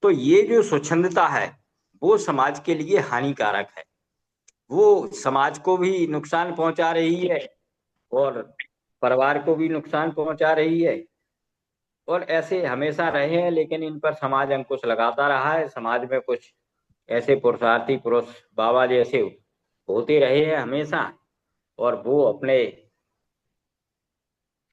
तो ये जो स्वच्छंदता है वो समाज के लिए हानिकारक है, वो समाज को भी नुकसान पहुंचा रही है और परिवार को भी नुकसान पहुंचा रही है। और ऐसे हमेशा रहे हैं, लेकिन इन पर समाज अंकुश लगाता रहा है। समाज में कुछ ऐसे पुरुषार्थी पुरुष बाबा जैसे होते रहे हैं हमेशा, और वो अपने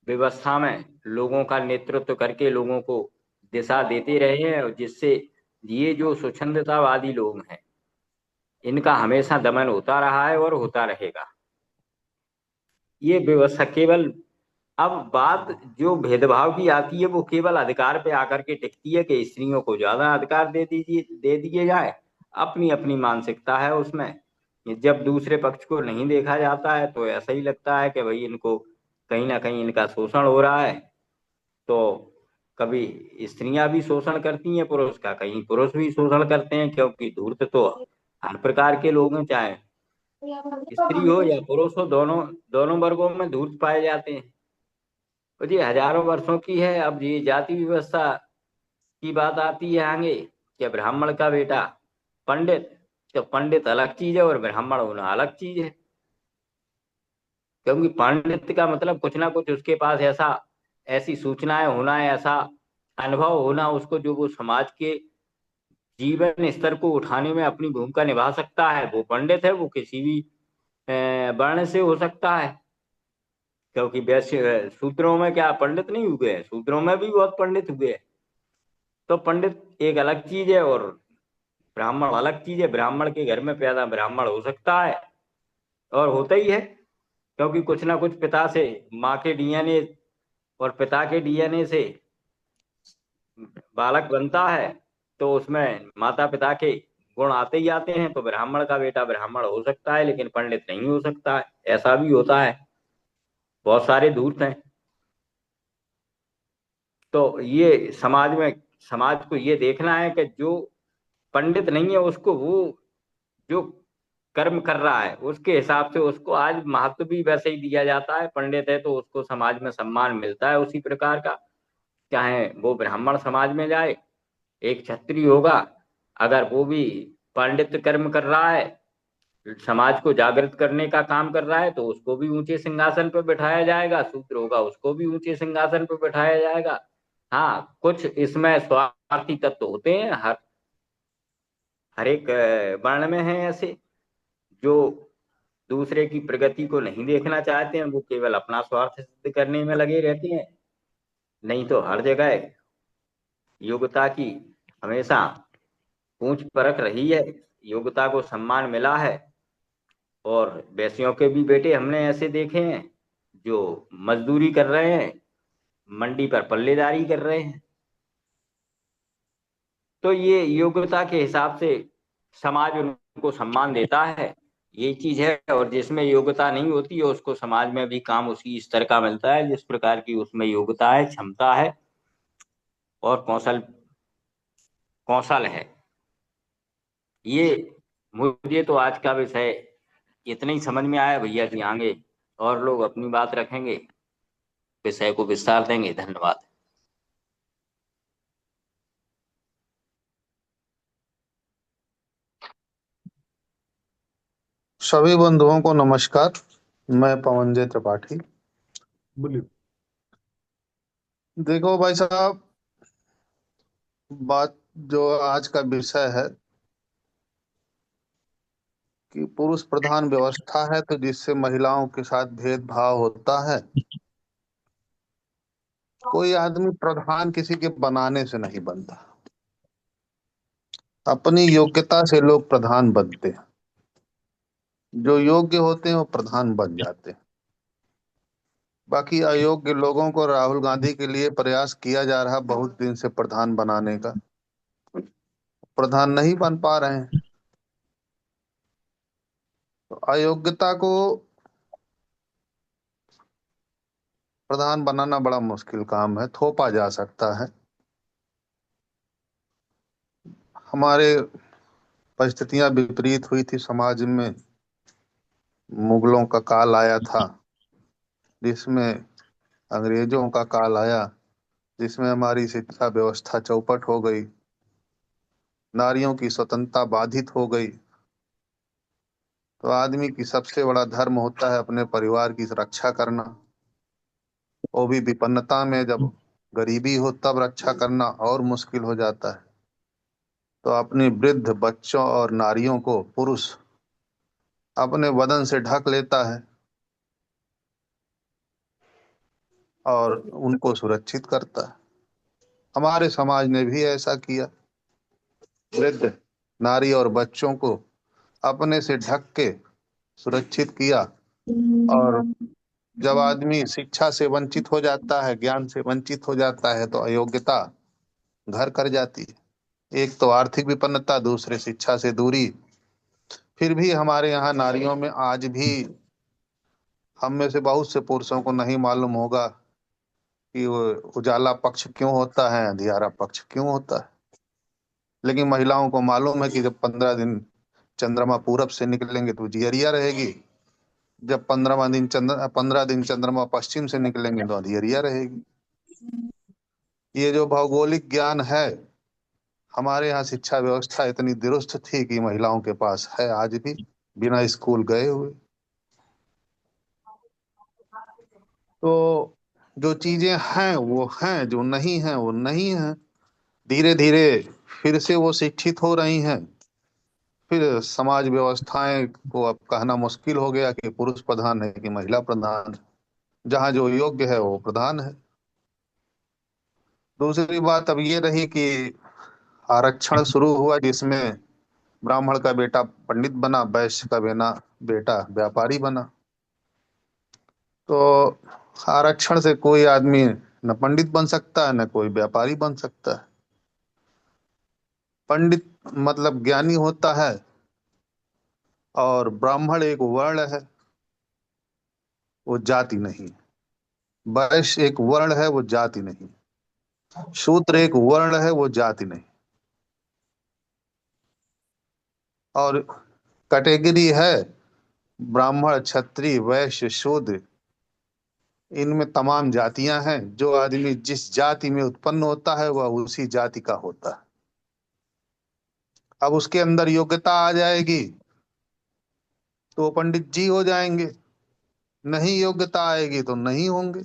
व्यवस्था में लोगों का नेतृत्व करके लोगों को दिशा देते रहे हैं, और जिससे ये जो स्वच्छंदतावादी लोग हैं इनका हमेशा दमन होता रहा है और होता रहेगा। ये व्यवस्था केवल, अब बात जो भेदभाव की आती है वो केवल अधिकार पे आकर के टिकती है कि स्त्रियों को ज्यादा अधिकार दे दिए जाए। अपनी अपनी मानसिकता है उसमें। जब दूसरे पक्ष को नहीं देखा जाता है तो ऐसा ही लगता है कि भाई इनको कहीं ना कहीं इनका शोषण हो रहा है। तो कभी स्त्रियां भी शोषण करती हैं पुरुष का, कहीं पुरुष भी शोषण करते हैं, क्योंकि धूर्त तो हर प्रकार के लोग हैं, चाहे स्त्री हो या पुरुष हो, दोनों दोनों वर्गों में धूर्त पाए जाते हैं। तो जी हजारों वर्षों की है। अब ये जाति व्यवस्था की बात आती है आगे कि ब्राह्मण का बेटा पंडित, तो पंडित अलग चीज है और ब्राह्मण होना अलग चीज है। क्योंकि पंडित का मतलब कुछ ना कुछ उसके पास ऐसा, ऐसी सूचनाएं होना है, ऐसा अनुभव होना उसको, जो वो समाज के जीवन स्तर को उठाने में अपनी भूमिका निभा सकता है, वो पंडित है। वो किसी भी वर्ण से हो सकता है। क्योंकि वैसे शूद्रों में क्या पंडित नहीं हुए हैं? शूद्रों में भी बहुत पंडित हुए हैं। तो पंडित एक अलग चीज है और ब्राह्मण अलग चीज है। ब्राह्मण के घर में पैदा ब्राह्मण हो सकता है और होता ही है, क्योंकि कुछ ना कुछ पिता से, माँ के डीएनए और पिता के डीएनए से बालक बनता है। तो उसमें माता पिता के गुण आते ही आते हैं। तो ब्राह्मण का बेटा ब्राह्मण हो सकता है लेकिन पंडित नहीं हो सकता है, ऐसा भी होता है। बहुत सारे धूर्त हैं। तो ये समाज को ये देखना है कि जो पंडित नहीं है उसको, वो जो कर्म कर रहा है उसके हिसाब से उसको आज महत्व भी वैसे ही दिया जाता है। पंडित है तो उसको समाज में सम्मान मिलता है उसी प्रकार का, चाहे वो ब्राह्मण समाज में जाए। एक क्षत्रिय होगा, अगर वो भी पंडित कर्म कर रहा है, समाज को जागृत करने का काम कर रहा है, तो उसको भी ऊंचे सिंहासन पर बैठाया जाएगा। शूद्र होगा, उसको भी ऊंचे सिंहासन पर बैठाया जाएगा। हाँ, कुछ इसमें स्वार्थी तत्व होते हैं, हर एक वर्ण में है ऐसे, जो दूसरे की प्रगति को नहीं देखना चाहते हैं। वो केवल अपना स्वार्थ सिद्ध करने में लगे रहते हैं। नहीं तो हर जगह योग्यता की हमेशा पूंछ परख रही है, योग्यता को सम्मान मिला है। और वैश्यों के भी बेटे हमने ऐसे देखे हैं जो मजदूरी कर रहे हैं, मंडी पर पल्लेदारी कर रहे हैं। तो ये योग्यता के हिसाब से समाज उनको सम्मान देता है, ये चीज है। और जिसमें योग्यता नहीं होती है उसको समाज में भी काम उसी स्तर का मिलता है जिस प्रकार की उसमें योग्यता है, क्षमता है और कौशल कौशल है। ये मुझे तो आज का विषय इतना ही समझ में आया भैया जी। आगे और लोग अपनी बात रखेंगे, विषय को विस्तार देंगे। धन्यवाद। सभी बंधुओं को नमस्कार। मैं पवनजय त्रिपाठी। बोलिए। देखो भाई साहब, बात जो आज का विषय है कि पुरुष प्रधान व्यवस्था है, तो जिससे महिलाओं के साथ भेदभाव होता है। कोई आदमी प्रधान किसी के बनाने से नहीं बनता, अपनी योग्यता से लोग प्रधान बनते हैं। जो योग्य होते हैं वो प्रधान बन जाते हैं। बाकी अयोग्य लोगों को राहुल गांधी के लिए प्रयास किया जा रहा बहुत दिन से प्रधान बनाने का, प्रधान नहीं बन पा रहे हैं। तो अयोग्यता को प्रधान बनाना बड़ा मुश्किल काम है, थोपा जा सकता है। हमारे परिस्थितियां विपरीत हुई थी समाज में। मुगलों का काल आया था, जिसमें अंग्रेजों का काल आया, जिसमें हमारी शिक्षा व्यवस्था चौपट हो गई, नारियों की स्वतंत्रता बाधित हो गई। तो आदमी की सबसे बड़ा धर्म होता है अपने परिवार की रक्षा करना, वो भी विपन्नता में। जब गरीबी हो तब रक्षा करना और मुश्किल हो जाता है। तो अपनी वृद्ध बच्चों और नारियों को पुरुष अपने बदन से ढक लेता है और उनको सुरक्षित करता है। हमारे समाज ने भी ऐसा किया। वृद्ध नारी और बच्चों को अपने से ढक के सुरक्षित किया। और जब आदमी शिक्षा से वंचित हो जाता है, ज्ञान से वंचित हो जाता है, तो अयोग्यता घर कर जाती है। एक तो आर्थिक विपन्नता, दूसरे शिक्षा से दूरी। फिर भी हमारे यहाँ नारियों में आज भी, हम में से बहुत से पुरुषों को नहीं मालूम होगा कि वो उजाला पक्ष क्यों होता है, अंधियारा पक्ष क्यों होता है। लेकिन महिलाओं को मालूम है कि जब 15 दिन चंद्रमा पूरब से निकलेंगे तो जियरिया रहेगी, जब 15 दिन चंद्रमा पश्चिम से निकलेंगे तो अंधियरिया रहेगी। ये जो भौगोलिक ज्ञान है, हमारे यहाँ शिक्षा व्यवस्था इतनी दुरुस्त थी कि महिलाओं के पास है आज भी, बिना स्कूल गए हुए। तो जो चीजें हैं वो हैं, जो नहीं है वो नहीं है। धीरे धीरे फिर से वो शिक्षित हो रही हैं। फिर समाज व्यवस्थाएं को अब कहना मुश्किल हो गया कि पुरुष प्रधान है कि महिला प्रधान है। जहाँ जो योग्य है वो प्रधान है। दूसरी बात अब ये रही कि आरक्षण शुरू हुआ, जिसमें ब्राह्मण का बेटा पंडित बना, वैश्य का बेटा व्यापारी बना। तो आरक्षण से कोई आदमी न पंडित बन सकता है, न कोई व्यापारी बन सकता है। पंडित मतलब ज्ञानी होता है, और ब्राह्मण एक वर्ण है, वो जाति नहीं। वैश्य एक वर्ण है, वो जाति नहीं। शूद्र एक वर्ण है, वो जाति नहीं। और कैटेगरी है ब्राह्मण, क्षत्रिय, वैश्य, शूद्र। इनमें तमाम जातियां हैं। जो आदमी जिस जाति में उत्पन्न होता है वह उसी जाति का होता है। अब उसके अंदर योग्यता आ जाएगी तो वो पंडित जी हो जाएंगे, नहीं योग्यता आएगी तो नहीं होंगे,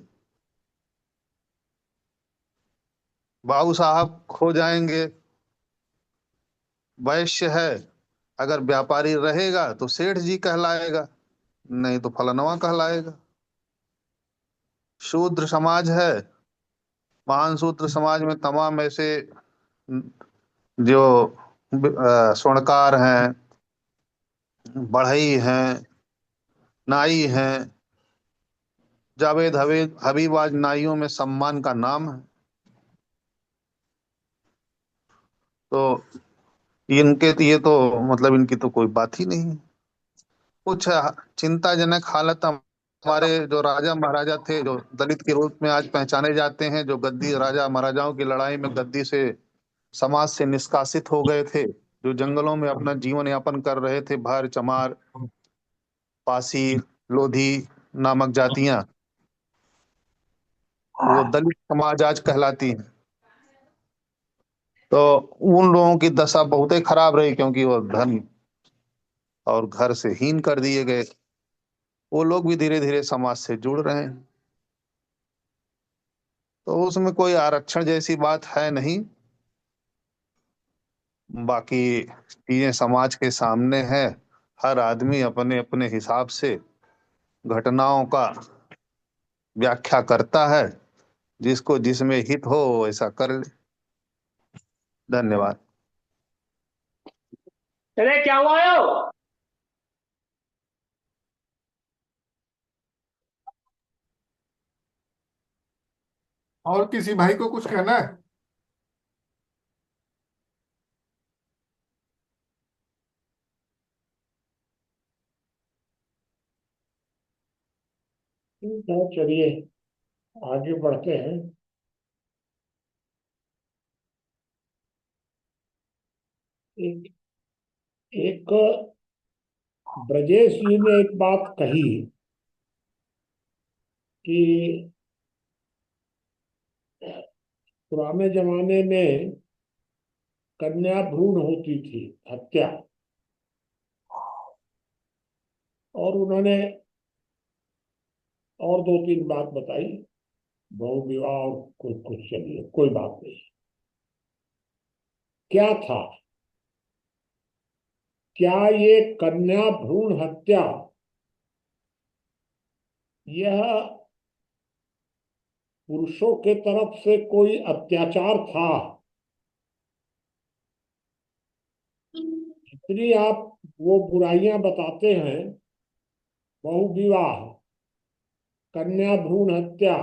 बाबू साहब हो जाएंगे। वैश्य है, अगर व्यापारी रहेगा तो सेठ जी कहलाएगा, नहीं तो फलनवा कहलाएगा। शूद्र समाज है, महान शूद्र समाज में तमाम ऐसे जो स्वर्णकार हैं, बढ़ई हैं, नाई हैं। जावेद हवेद हबीब आज नाइयों में सम्मान का नाम है। तो ये तो मतलब इनकी तो कोई बात ही नहीं है। कुछ चिंताजनक हालत हमारे जो राजा महाराजा थे, जो दलित के रूप में आज पहचाने जाते हैं, जो गद्दी राजा महाराजाओं की लड़ाई में गद्दी से समाज से निष्कासित हो गए थे, जो जंगलों में अपना जीवन यापन कर रहे थे, भार चमार, पासी, लोधी नामक जातियां, वो दलित समाज आज कहलाती हैं। तो उन लोगों की दशा बहुत ही खराब रही, क्योंकि वो धन और घर से हीन कर दिए गए। वो लोग भी धीरे धीरे समाज से जुड़ रहे हैं। तो उसमें कोई आरक्षण जैसी बात है नहीं। बाकी चीजें समाज के सामने है। हर आदमी अपने अपने हिसाब से घटनाओं का व्याख्या करता है। जिसको जिसमें हित हो वो ऐसा कर ले। धन्यवाद। अरे क्या हुआ है? और किसी भाई को कुछ कहना है? ठीक है, चलिए आगे बढ़ते हैं। एक एक ब्रजेश जी ने एक बात कही कि पुराने जमाने में कन्या भ्रूण होती थी, हत्या। और उन्होंने और दो तीन बात बताई, बहु विवाह और कुछ कुछ। चलिए कोई बात नहीं। क्या था, क्या ये कन्या भ्रूण हत्या यह पुरुषों के तरफ से कोई अत्याचार था? स्त्री आप वो बुराइयां बताते हैं, बहुविवाह, कन्या भ्रूण हत्या,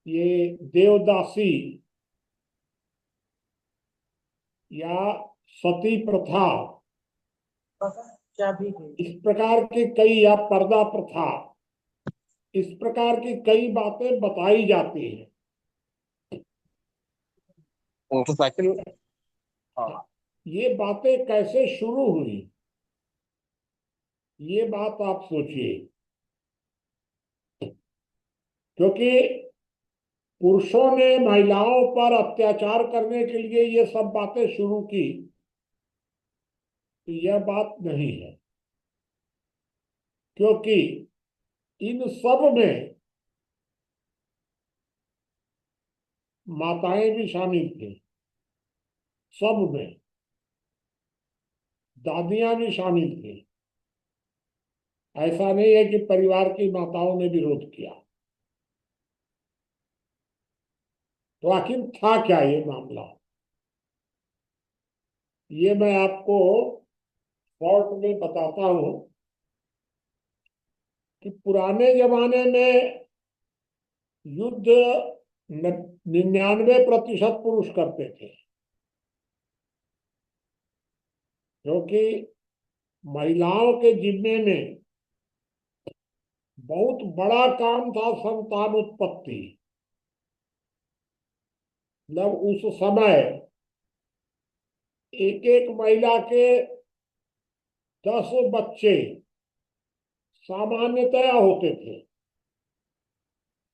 ये देवदासी या सती प्रथा, इस प्रकार की कई, या पर्दा प्रथा, इस प्रकार की कई बातें बताई जाती हैं। मोटरसाइकिल। ये बातें कैसे शुरू हुई, ये बात आप सोचिए। क्योंकि पुरुषों ने महिलाओं पर अत्याचार करने के लिए ये सब बातें शुरू की, तो यह बात नहीं है। क्योंकि इन सब में माताएं भी शामिल थी, सब में दादियां भी शामिल थी। ऐसा नहीं है कि परिवार की माताओं ने विरोध किया। तो आखिर था क्या ये मामला, ये मैं आपको शॉर्ट में बताता हूं कि पुराने जमाने में युद्ध 99% पुरुष करते थे, क्योंकि महिलाओं के जिम्मे में बहुत बड़ा काम था संतान उत्पत्ति। मतलब उस समय एक एक महिला के 10 बच्चे सामान्यतया होते थे,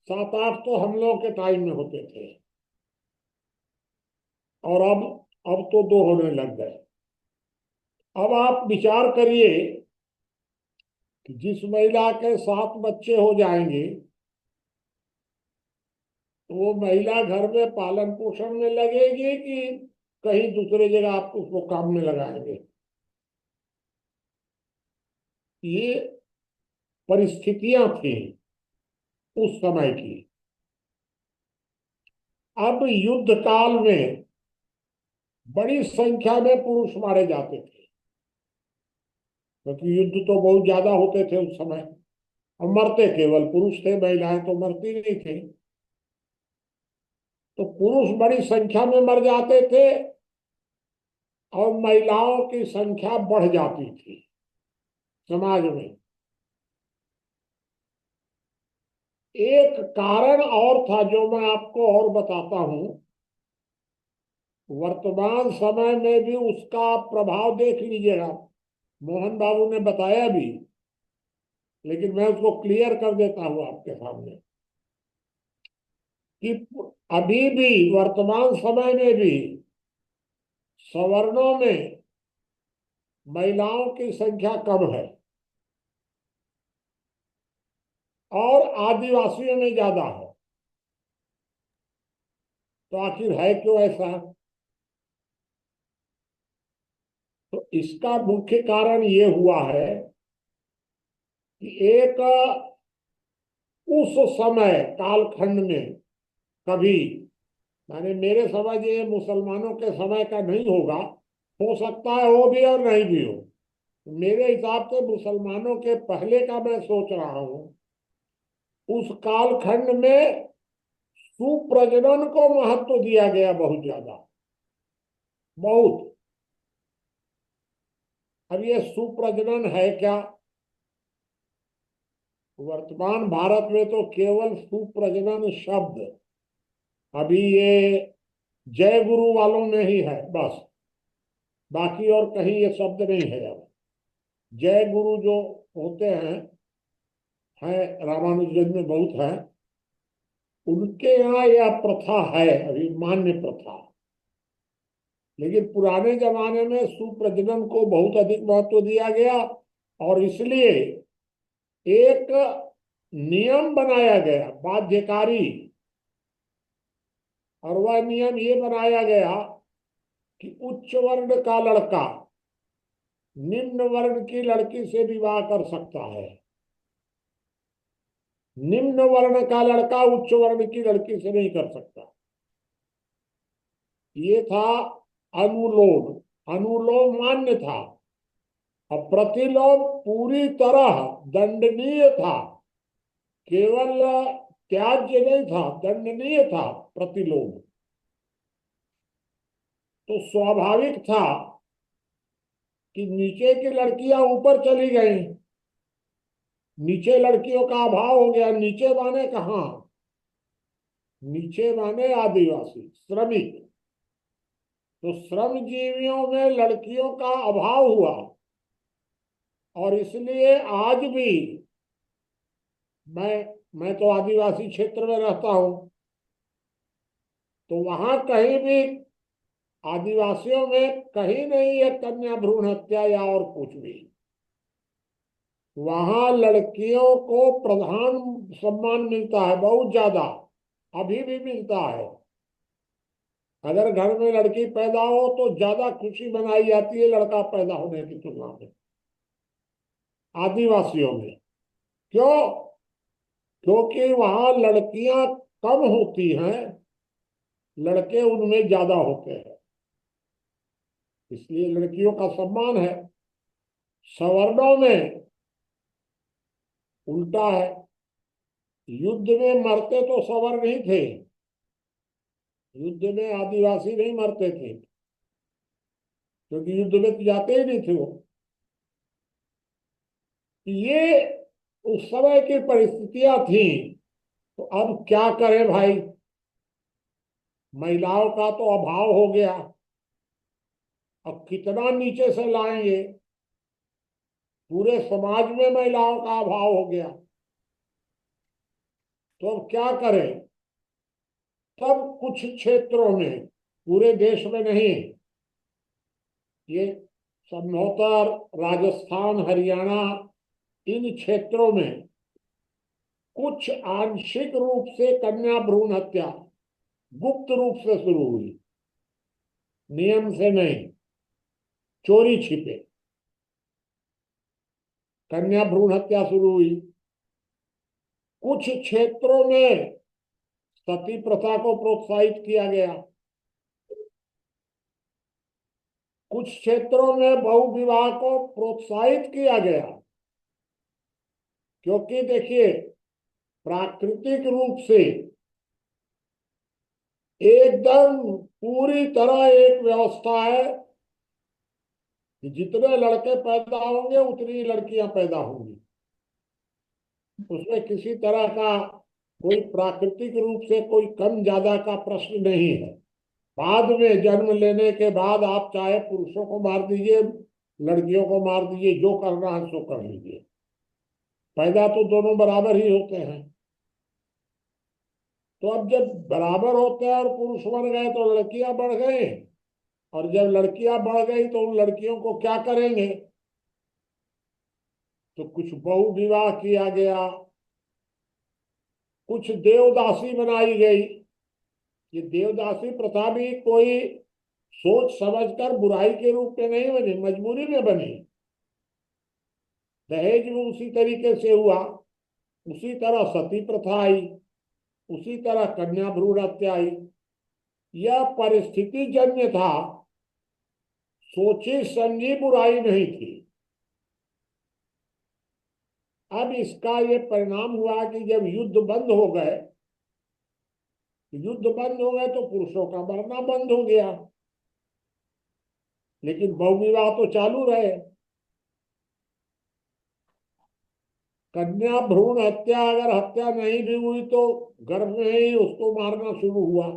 7-8 तो हम लोग के टाइम में होते थे, और अब तो 2 होने लग गए। अब आप विचार करिए कि जिस महिला के 7 बच्चे हो जाएंगे, तो वो महिला घर में पालन पोषण में लगेगी कि कहीं दूसरे जगह आप उसको काम में लगाएंगे। ये परिस्थितियां थी उस समय की। अब युद्ध काल में बड़ी संख्या में पुरुष मारे जाते थे, क्योंकि युद्ध तो बहुत ज्यादा होते थे उस समय, और मरते केवल पुरुष थे, महिलाएं तो मरती नहीं थी। तो पुरुष बड़ी संख्या में मर जाते थे और महिलाओं की संख्या बढ़ जाती थी समाज में। एक कारण और था जो मैं आपको और बताता हूं। वर्तमान समय में भी उसका प्रभाव देख लीजिएगा, मोहन बाबू ने बताया भी, लेकिन मैं उसको क्लियर कर देता हूं आपके सामने कि अभी भी वर्तमान समय में भी सवर्णों में महिलाओं की संख्या कम है और आदिवासियों में ज्यादा है। तो आखिर है क्यों ऐसा? तो इसका मुख्य कारण ये हुआ है कि एक उस समय कालखंड में कभी, माने मेरे समझ ये मुसलमानों के समय का नहीं होगा, हो सकता है हो भी और नहीं भी हो। मेरे हिसाब से मुसलमानों के पहले का मैं सोच रहा हूं। उस कालखंड में सुप्रजनन को महत्व दिया गया बहुत ज्यादा, बहुत। अब ये सुप्रजनन है क्या? वर्तमान भारत में तो केवल सुप्रजनन शब्द अभी ये जय गुरु वालों में ही है बस, बाकी और कहीं ये शब्द नहीं है। अब जय गुरु जो होते हैं रामानुजन में बहुत है, उनके यहाँ यह प्रथा है अभी, मान्य प्रथा। लेकिन पुराने जमाने में सुप्रजनन को बहुत अधिक महत्व दिया गया, और इसलिए एक नियम बनाया गया बाध्यकारी, और वह नियम ये बनाया गया कि उच्च वर्ण का लड़का निम्न वर्ण की लड़की से विवाह कर सकता है, निम्न वर्ण का लड़का उच्च वर्ण की लड़की से नहीं कर सकता। ये था अनुलोम, अनुलोम मान्य था, और प्रतिलोम पूरी तरह दंडनीय था। केवल त्याज्य नहीं था, दंडनीय था प्रतिलोम। तो स्वाभाविक था कि नीचे की लड़कियां ऊपर चली गई, नीचे लड़कियों का अभाव हो गया। नीचे माने कहाँ? नीचे माने आदिवासी श्रमिक। तो श्रमजीवियों में लड़कियों का अभाव हुआ, और इसलिए आज भी मैं तो आदिवासी क्षेत्र में रहता हूं, तो वहां कहीं भी आदिवासियों में कहीं नहीं है कन्या भ्रूण हत्या या और कुछ भी। वहां लड़कियों को प्रधान सम्मान मिलता है, बहुत ज्यादा, अभी भी मिलता है। अगर घर में लड़की पैदा हो तो ज्यादा खुशी मनाई जाती है लड़का पैदा होने की तुलना में आदिवासियों में। क्यों? क्योंकि वहां लड़कियां कम होती हैं, लड़के उनमें ज्यादा होते हैं, इसलिए लड़कियों का सम्मान है। सवर्णों में उल्टा है। युद्ध में मरते तो सवर्ण ही थे, युद्ध में आदिवासी नहीं मरते थे, क्योंकि युद्ध में तो जाते ही नहीं थे वो। ये उस समय की परिस्थितियां थी। तो अब क्या करें भाई? महिलाओं का तो अभाव हो गया, अब कितना नीचे से लाएंगे? पूरे समाज में महिलाओं का अभाव हो गया, तो अब क्या करें? तब कुछ क्षेत्रों में, पूरे देश में नहीं, ये संभवतः राजस्थान, हरियाणा, इन क्षेत्रों में कुछ आंशिक रूप से कन्या भ्रूण हत्या गुप्त रूप से शुरू हुई, नियम से नहीं, चोरी छिपे कन्या भ्रूण हत्या शुरू हुई। कुछ क्षेत्रों में सती प्रथा को प्रोत्साहित किया गया, कुछ क्षेत्रों में बहु विवाह को प्रोत्साहित किया गया। क्योंकि देखिए, प्राकृतिक रूप से एकदम पूरी तरह एक व्यवस्था है कि जितने लड़के पैदा होंगे उतनी लड़कियां पैदा होंगी। उसमें किसी तरह का कोई प्राकृतिक रूप से कोई कम ज्यादा का प्रश्न नहीं है। बाद में जन्म लेने के बाद आप चाहे पुरुषों को मार दीजिए, लड़कियों को मार दीजिए, जो करना है सो कर लीजिए, पैदा तो दोनों बराबर ही होते हैं। तो अब जब बराबर होते हैं और पुरुष बढ़ गए तो लड़कियां बढ़ गए, और जब लड़कियां बढ़ गई तो उन लड़कियों को क्या करेंगे? तो कुछ बहु विवाह किया गया, कुछ देवदासी बनाई गई। ये देवदासी प्रथा भी कोई सोच समझकर बुराई के रूप में नहीं बनी, मजबूरी में बनी। दहेज में उसी तरीके से हुआ, उसी तरह सती प्रथा आई, उसी तरह कन्या भ्रूण हत्या आई। यह परिस्थिति जन्य था, सोची समझी बुराई नहीं थी। अब इसका ये परिणाम हुआ कि जब युद्ध बंद हो गए, तो पुरुषों का मरना बंद हो गया, लेकिन बहुविवाह तो चालू रहे। कन्या भ्रूण हत्या, अगर हत्या नहीं भी हुई तो गर्भ में ही उसको मारना शुरू हुआ।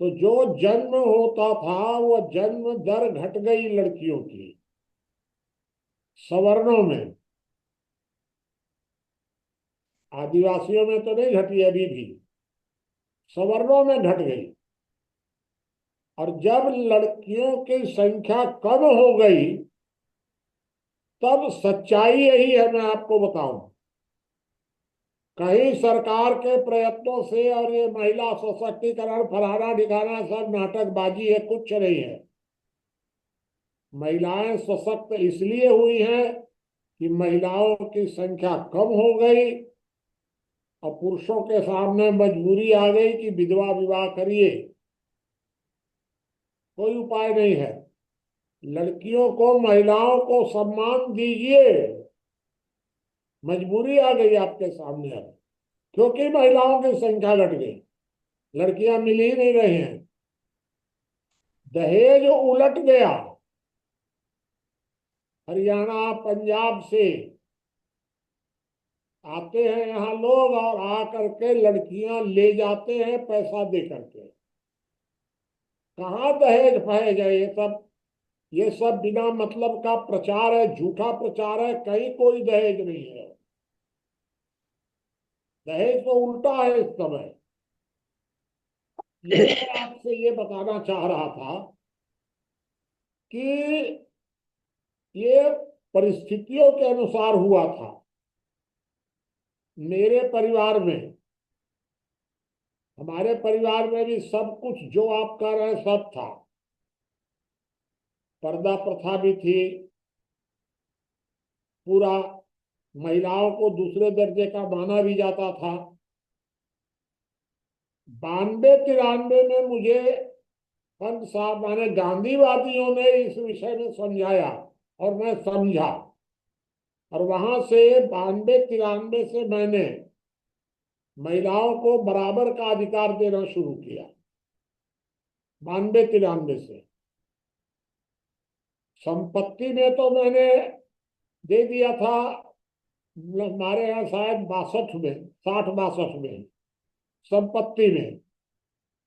तो जो जन्म होता था वो जन्म दर घट गई लड़कियों की, सवर्णों में। आदिवासियों में तो नहीं घटी अभी भी, सवर्णों में घट गई। और जब लड़कियों की संख्या कम हो गई, तब सच्चाई यही है, मैं आपको बताऊं। कहीं सरकार के प्रयत्नों से और ये महिला सशक्तिकरण फलाना ढिकाना सब नाटकबाजी है, कुछ नहीं है। महिलाएं सशक्त इसलिए हुई हैं कि महिलाओं की संख्या कम हो गई और पुरुषों के सामने मजबूरी आ गई कि विधवा विवाह करिए। कोई उपाय नहीं है। लड़कियों को, महिलाओं को सम्मान दीजिए। मजबूरी आ गई आपके सामने अब, क्योंकि महिलाओं की संख्या घट गई, लड़कियां मिल ही नहीं रही हैं। दहेज उलट गया। हरियाणा, पंजाब से आते हैं यहाँ लोग और आकर के लड़कियां ले जाते हैं पैसा दे करके। कहाँ दहेज फहेज है? ये सब बिना मतलब का प्रचार है, झूठा प्रचार है। कहीं कोई दहेज नहीं है। दहेज तो उल्टा है इस समय। ये मैं आपसे ये बताना चाह रहा था कि ये परिस्थितियों के अनुसार हुआ था। मेरे परिवार में, हमारे परिवार में भी सब कुछ जो आप कह रहे हैं सब था। पर्दा प्रथा भी थी, पूरा महिलाओं को दूसरे दर्जे का माना भी जाता था। 92-93 में मुझे पंत साहब माने गांधीवादियों ने इस विषय में समझाया और मैं समझा, और वहां से 92-93 से मैंने महिलाओं को बराबर का अधिकार देना शुरू किया। 92-93 से संपत्ति में तो मैंने दे दिया था, हमारे यहाँ शायद 62 में, 60-62 में संपत्ति में।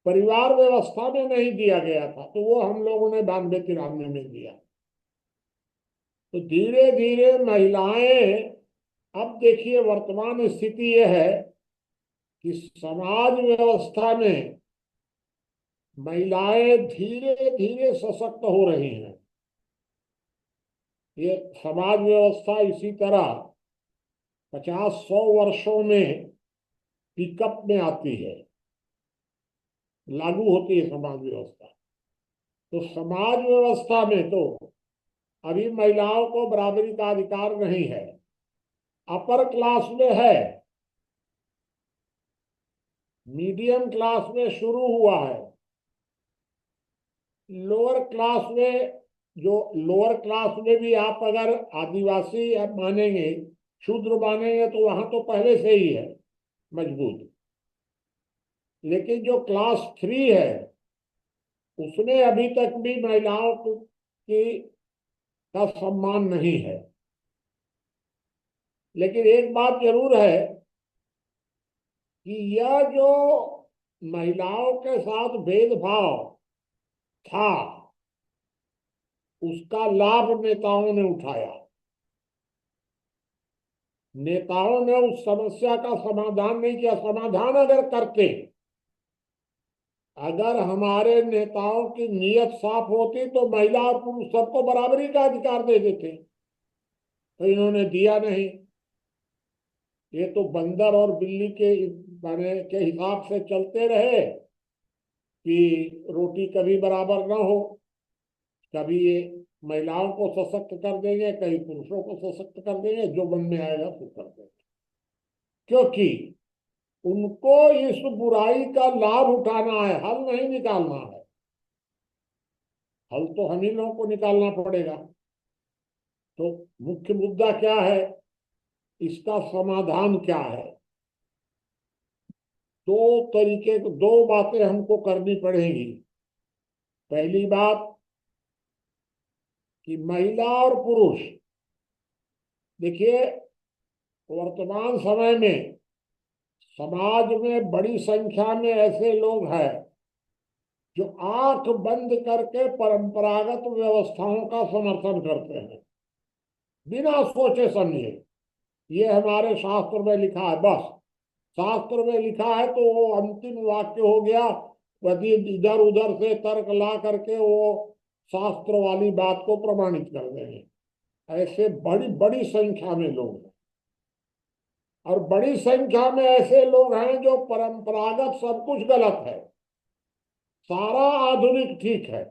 परिवार व्यवस्था में नहीं दिया गया था, तो वो हम लोगों ने 92-93 में दिया। तो धीरे धीरे महिलाएं, अब देखिए वर्तमान स्थिति यह है कि समाज व्यवस्था में महिलाएं धीरे धीरे सशक्त हो रही हैं। ये समाज व्यवस्था इसी तरह 50-100 वर्षों में पिकअप में आती है, लागू होती है समाज व्यवस्था। तो समाज व्यवस्था में तो अभी महिलाओं को बराबरी का अधिकार नहीं है। अपर क्लास में है, मीडियम क्लास में शुरू हुआ है। लोअर क्लास में, जो लोअर क्लास में भी आप अगर आदिवासी आप मानेंगे, शूद्र मानेंगे, तो वहां तो पहले से ही है मजबूत। लेकिन जो क्लास 3 है, उसमें अभी तक भी महिलाओं की का सम्मान नहीं है। लेकिन एक बात जरूर है कि यह जो महिलाओं के साथ भेदभाव था, उसका लाभ नेताओं ने उठाया। नेताओं ने उस समस्या का समाधान नहीं किया। समाधान अगर करते, अगर हमारे नेताओं की नीयत साफ होती, तो महिला और पुरुष सबको बराबरी का अधिकार दे देते। तो इन्होंने दिया नहीं। ये तो बंदर और बिल्ली के हिसाब से चलते रहे कि रोटी कभी बराबर ना हो। कभी ये महिलाओं को सशक्त कर देंगे, कभी पुरुषों को सशक्त कर देंगे, जो मन में आएगा तो कर देंगे, क्योंकि उनको इस बुराई का लाभ उठाना है, हल नहीं निकालना है। हल तो हम ही लोगों को निकालना पड़ेगा। तो मुख्य मुद्दा क्या है, इसका समाधान क्या है? दो बातें हमको करनी पड़ेंगी। पहली बात कि महिला और पुरुष, देखिए वर्तमान समय में समाज में बड़ी संख्या में ऐसे लोग हैं जो आंख बंद करके परंपरागत व्यवस्थाओं का समर्थन करते हैं, बिना सोचे समझे। ये हमारे शास्त्र में लिखा है, बस शास्त्र में लिखा है तो वो अंतिम वाक्य हो गया। यदि इधर उधर से तर्क ला करके वो शास्त्र वाली बात को प्रमाणित कर देंगे। ऐसे बड़ी बड़ी संख्या में लोग हैं, और बड़ी संख्या में ऐसे लोग हैं जो परंपरागत सब कुछ गलत है, सारा आधुनिक ठीक है।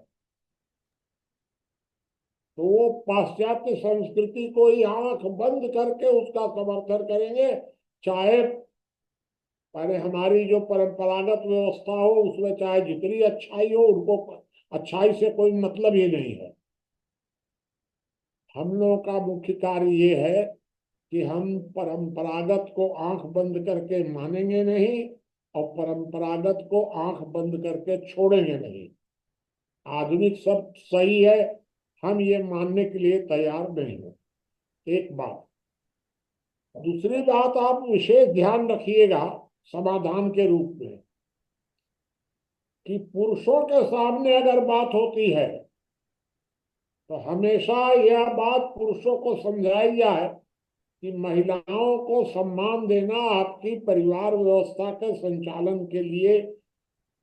तो वो पाश्चात्य संस्कृति को ही आंख बंद करके उसका समर्थन करेंगे, चाहे पहले हमारी जो परंपरागत व्यवस्था हो उसमें चाहे जितनी अच्छाई हो, उनको अच्छाई से कोई मतलब ही नहीं है। हम लोगों का मुख्य कार्य ये है कि हम परंपरागत को आंख बंद करके मानेंगे नहीं और परंपरागत को आंख बंद करके छोड़ेंगे नहीं। आधुनिक सब सही है, हम ये मानने के लिए तैयार नहीं हैं। एक बात। दूसरी बात, आप विशेष ध्यान रखिएगा समाधान के रूप में कि पुरुषों के सामने अगर बात होती है तो हमेशा यह बात पुरुषों को समझाई जाए कि महिलाओं को सम्मान देना आपकी परिवार व्यवस्था के संचालन के लिए,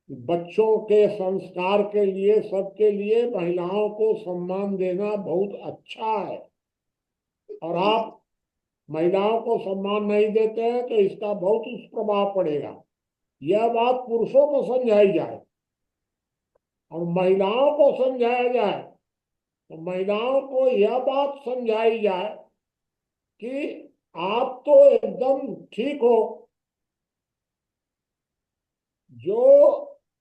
बच्चों के संस्कार के लिए, सबके लिए महिलाओं को सम्मान देना बहुत अच्छा है। और आप महिलाओं को सम्मान नहीं देते हैं तो इसका बहुत दुष्प्रभाव पड़ेगा। यह बात पुरुषों को समझाई जाए और महिलाओं को समझाया जाए तो महिलाओं को यह बात समझाई जाए कि आप तो एकदम ठीक हो, जो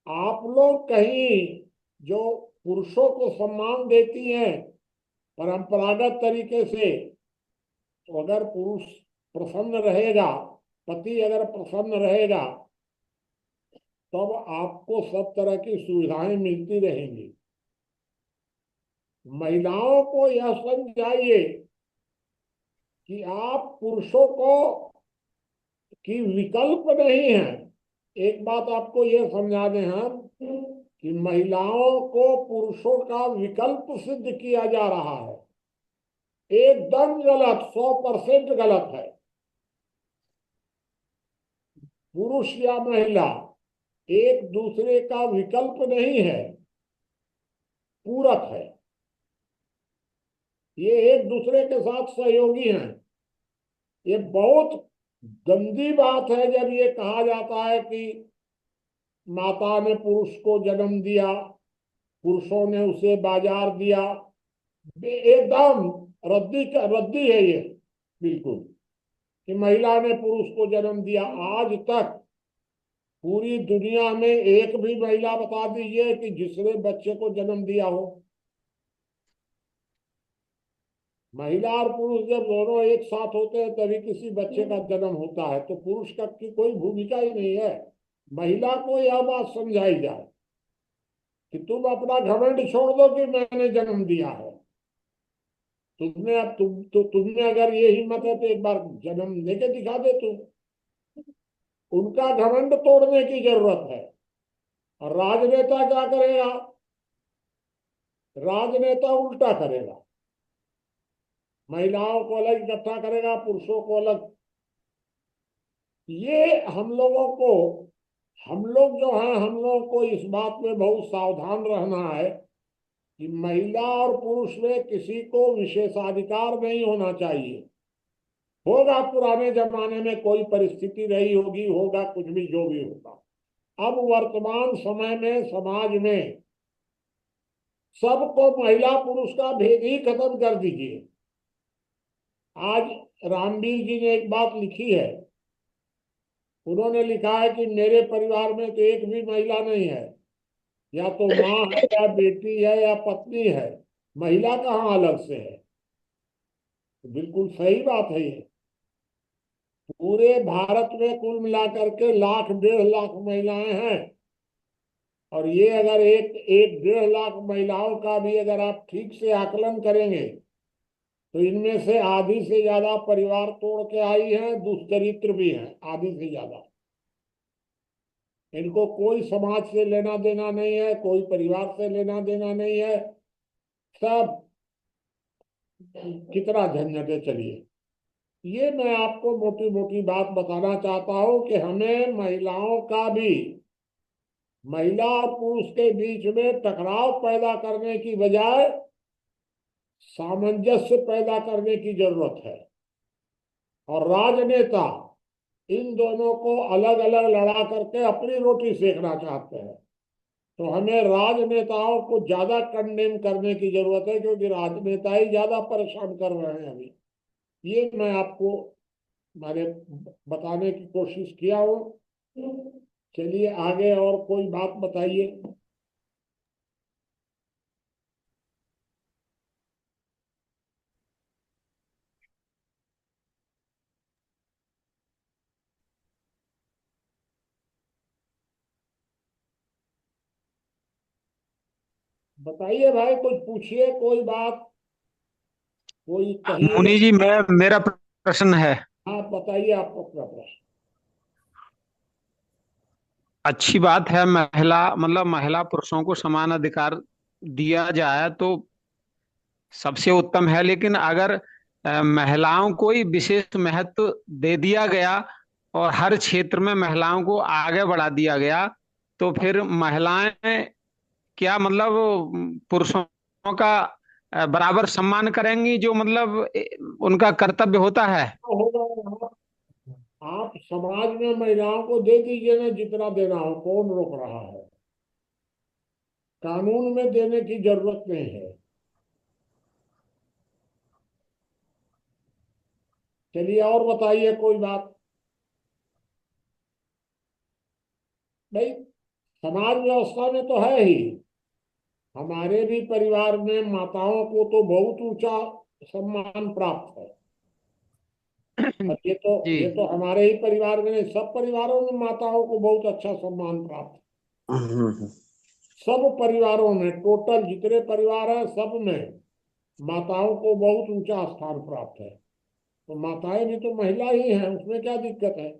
आप लोग कहीं जो पुरुषों को सम्मान देती हैं परंपरागत तरीके से, तो अगर पुरुष प्रसन्न रहेगा, पति अगर प्रसन्न रहेगा, तब आपको सब तरह की सुविधाएं मिलती रहेंगी। महिलाओं को यह समझाइए कि आप पुरुषों को की विकल्प नहीं है। एक बात आपको यह समझा दें हम कि महिलाओं को पुरुषों का विकल्प सिद्ध किया जा रहा है। एकदम गलत, 100% गलत है। पुरुष या महिला एक दूसरे का विकल्प नहीं है, पूरक है। ये एक दूसरे के साथ सहयोगी हैं। ये बहुत गंदी बात है जब ये कहा जाता है कि माता ने पुरुष को जन्म दिया, पुरुषों ने उसे बाजार दिया। एकदम रद्दी है ये, बिल्कुल, कि महिला ने पुरुष को जन्म दिया। आज तक पूरी दुनिया में एक भी महिला बता दीजिए कि जिसने बच्चे को जन्म दिया हो। महिला और पुरुष जब दोनों एक साथ होते हैं तभी किसी बच्चे का जन्म होता है, तो पुरुष का की कोई भूमिका ही नहीं है। महिला को यह बात समझाई जाए कि तुम अपना घमंड छोड़ दो कि मैंने जन्म दिया है। तुमने अगर ये हिम्मत है तो एक बार जन्म लेके दिखा दे तुम। उनका घमंड तोड़ने की जरूरत है। और राजनेता क्या करेगा? राजनेता उल्टा करेगा, महिलाओं को अलग इकट्ठा करेगा, पुरुषों को अलग। ये हम लोग जो हैं, हम लोगों को इस बात में बहुत सावधान रहना है कि महिला और पुरुष में किसी को विशेषाधिकार नहीं होना चाहिए। होगा पुराने जमाने में कोई परिस्थिति रही होगी, होगा कुछ भी, जो भी होगा। अब वर्तमान समय में समाज में सबको महिला पुरुष का भेद ही खत्म कर दीजिए। आज रामवीर जी ने एक बात लिखी है। उन्होंने लिखा है कि मेरे परिवार में तो एक भी महिला नहीं है, या तो माँ है या बेटी है या पत्नी है, महिला कहाँ अलग से है। तो बिल्कुल सही बात है ये। पूरे भारत में कुल मिलाकर के 1,00,000-1,50,000 महिलाएं हैं, और ये अगर एक 1-1.5 लाख महिलाओं का भी अगर आप ठीक से आकलन करेंगे तो इनमें से आधी से ज्यादा परिवार तोड़ के आई हैं, दुष्चरित्र भी हैं, आधी से ज्यादा। इनको कोई समाज से लेना देना नहीं है, कोई परिवार से लेना देना नहीं है। सब कितना झंझट है। चलिए, ये मैं आपको मोटी मोटी बात बताना चाहता हूं कि हमें महिलाओं का भी, महिला और पुरुष के बीच में टकराव पैदा करने की बजाय सामंजस्य पैदा करने की जरूरत है। और राजनेता इन दोनों को अलग अलग लड़ा करके अपनी रोटी सेकना चाहते हैं, तो हमें राजनेताओं को ज्यादा कंडेम करने की जरूरत है, क्योंकि राजनेता ही ज्यादा परेशान कर रहे हैं अभी। ये मैं आपको मैंने बताने की कोशिश किया हूँ। चलिए आगे और कोई बात बताइए। बताइए भाई, कुछ पूछिए, कोई बात, कोई कहिए। मुनि जी, मेरा प्रश्न है। हाँ बताइए, आपको क्या प्रश्न। अच्छी बात है, महिला पुरुषों को समान अधिकार दिया जाए तो सबसे उत्तम है, लेकिन अगर महिलाओं को ही विशेष महत्व दे दिया गया और हर क्षेत्र में महिलाओं को आगे बढ़ा दिया गया, तो फिर महिलाएं क्या पुरुषों का बराबर सम्मान करेंगी, जो उनका कर्तव्य होता है। तो होगा, आप समाज में महिलाओं को दे दीजिए ना, जितना देना हो, कौन रोक रहा है। कानून में देने की जरूरत नहीं है। चलिए और बताइए कोई बात। नहीं, समाज व्यवस्था में तो है ही। हमारे भी परिवार में माताओं को तो बहुत ऊंचा सम्मान प्राप्त है। और जी। ये तो हमारे ही परिवार में नहीं, सब परिवारों में माताओं को बहुत अच्छा सम्मान प्राप्त है। सब परिवारों में, टोटल जितने परिवार हैं सब में माताओं को बहुत ऊंचा स्थान प्राप्त है। तो माताएं भी तो महिला ही हैं, उसमें क्या दिक्कत है।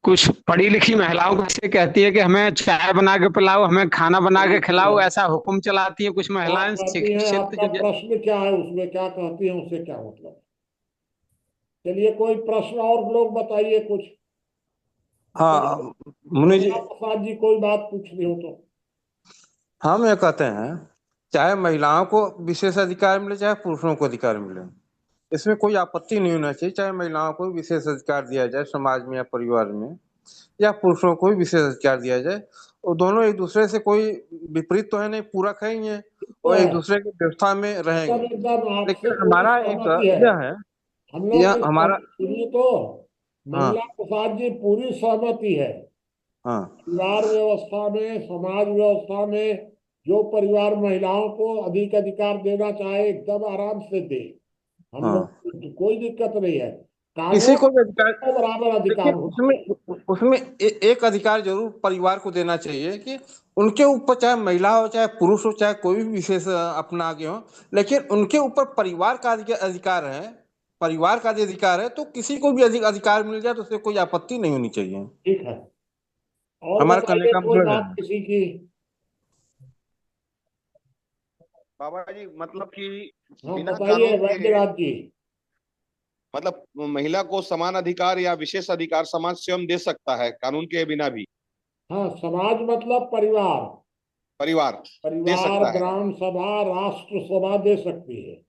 कुछ पढ़ी लिखी महिलाओं को से कहती है कि हमें चाय बना के पिलाओ, हमें खाना बना के खिलाओ, ऐसा हुक्म चलाती है कुछ क्या महिलाएं कहती हैं, शिक्षित आपका प्रश्न क्या है, उसमें क्या कहती हैं, उससे क्या मतलब। चलिए कोई प्रश्न और लोग बताइए कुछ। हाँ मुनि जी, रमला प्रसाद जी, कोई बात पूछनी हो तो। हम ये कहते हैं, चाहे महिलाओं को विशेष अधिकार मिले चाहे पुरुषों को अधिकार मिले, इसमें कोई आपत्ति नहीं होना चाहिए। चाहे महिलाओं को भी विशेष अधिकार दिया जाए समाज में या परिवार में, या पुरुषों को भी विशेष अधिकार दिया जाए, और दोनों एक दूसरे से कोई विपरीत तो है नहीं, पूरक है ही है, तो और एक है, दूसरे की व्यवस्था में रहेंगे। एकदम एकदम आपसे लेकिन पूरी हमारा एक सहमति है। यह है, हम लोग यह की हमारा, सुनिए तो, हाँ मंगला प्रसाद जी, पूरी सहमति है। हाँ परिवार व्यवस्था में, समाज व्यवस्था में जो परिवार महिलाओं को अधिक अधिकार देना चाहे, एकदम आराम से दे। हम लोग हाँ, को कोई दिक्कत नहीं है। किसी कानून को भी अधिकार, को बराबर लेकिन अधिकार होना चाहिए। उसमें एक अधिकार जरूर परिवार को देना चाहिए कि उनके ऊपर, चाहे महिला हो चाहे पुरुष हो चाहे कोई भी विशेष अपना आगे हो, लेकिन उनके ऊपर परिवार का अधिकार है, परिवार का जो अधिकार है, तो किसी को भी अधिक अधिकार मिल जाए तो उससे कोई आपत्ति नहीं होनी चाहिए। ठीक है, और हमारे कहने बताइए का कोई मतलब बात है। किसी की। बाबा जी, मतलब कि हाँ बिना बताइए कानून के, वैद्यराज जी। मतलब महिला को समान अधिकार या विशेष अधिकार समाज स्वयं दे सकता है कानून के बिना भी। हाँ, समाज मतलब परिवार। परिवार दे परिवार, सकता है, ग्राम सभा, राष्ट्र सभा दे सकती है।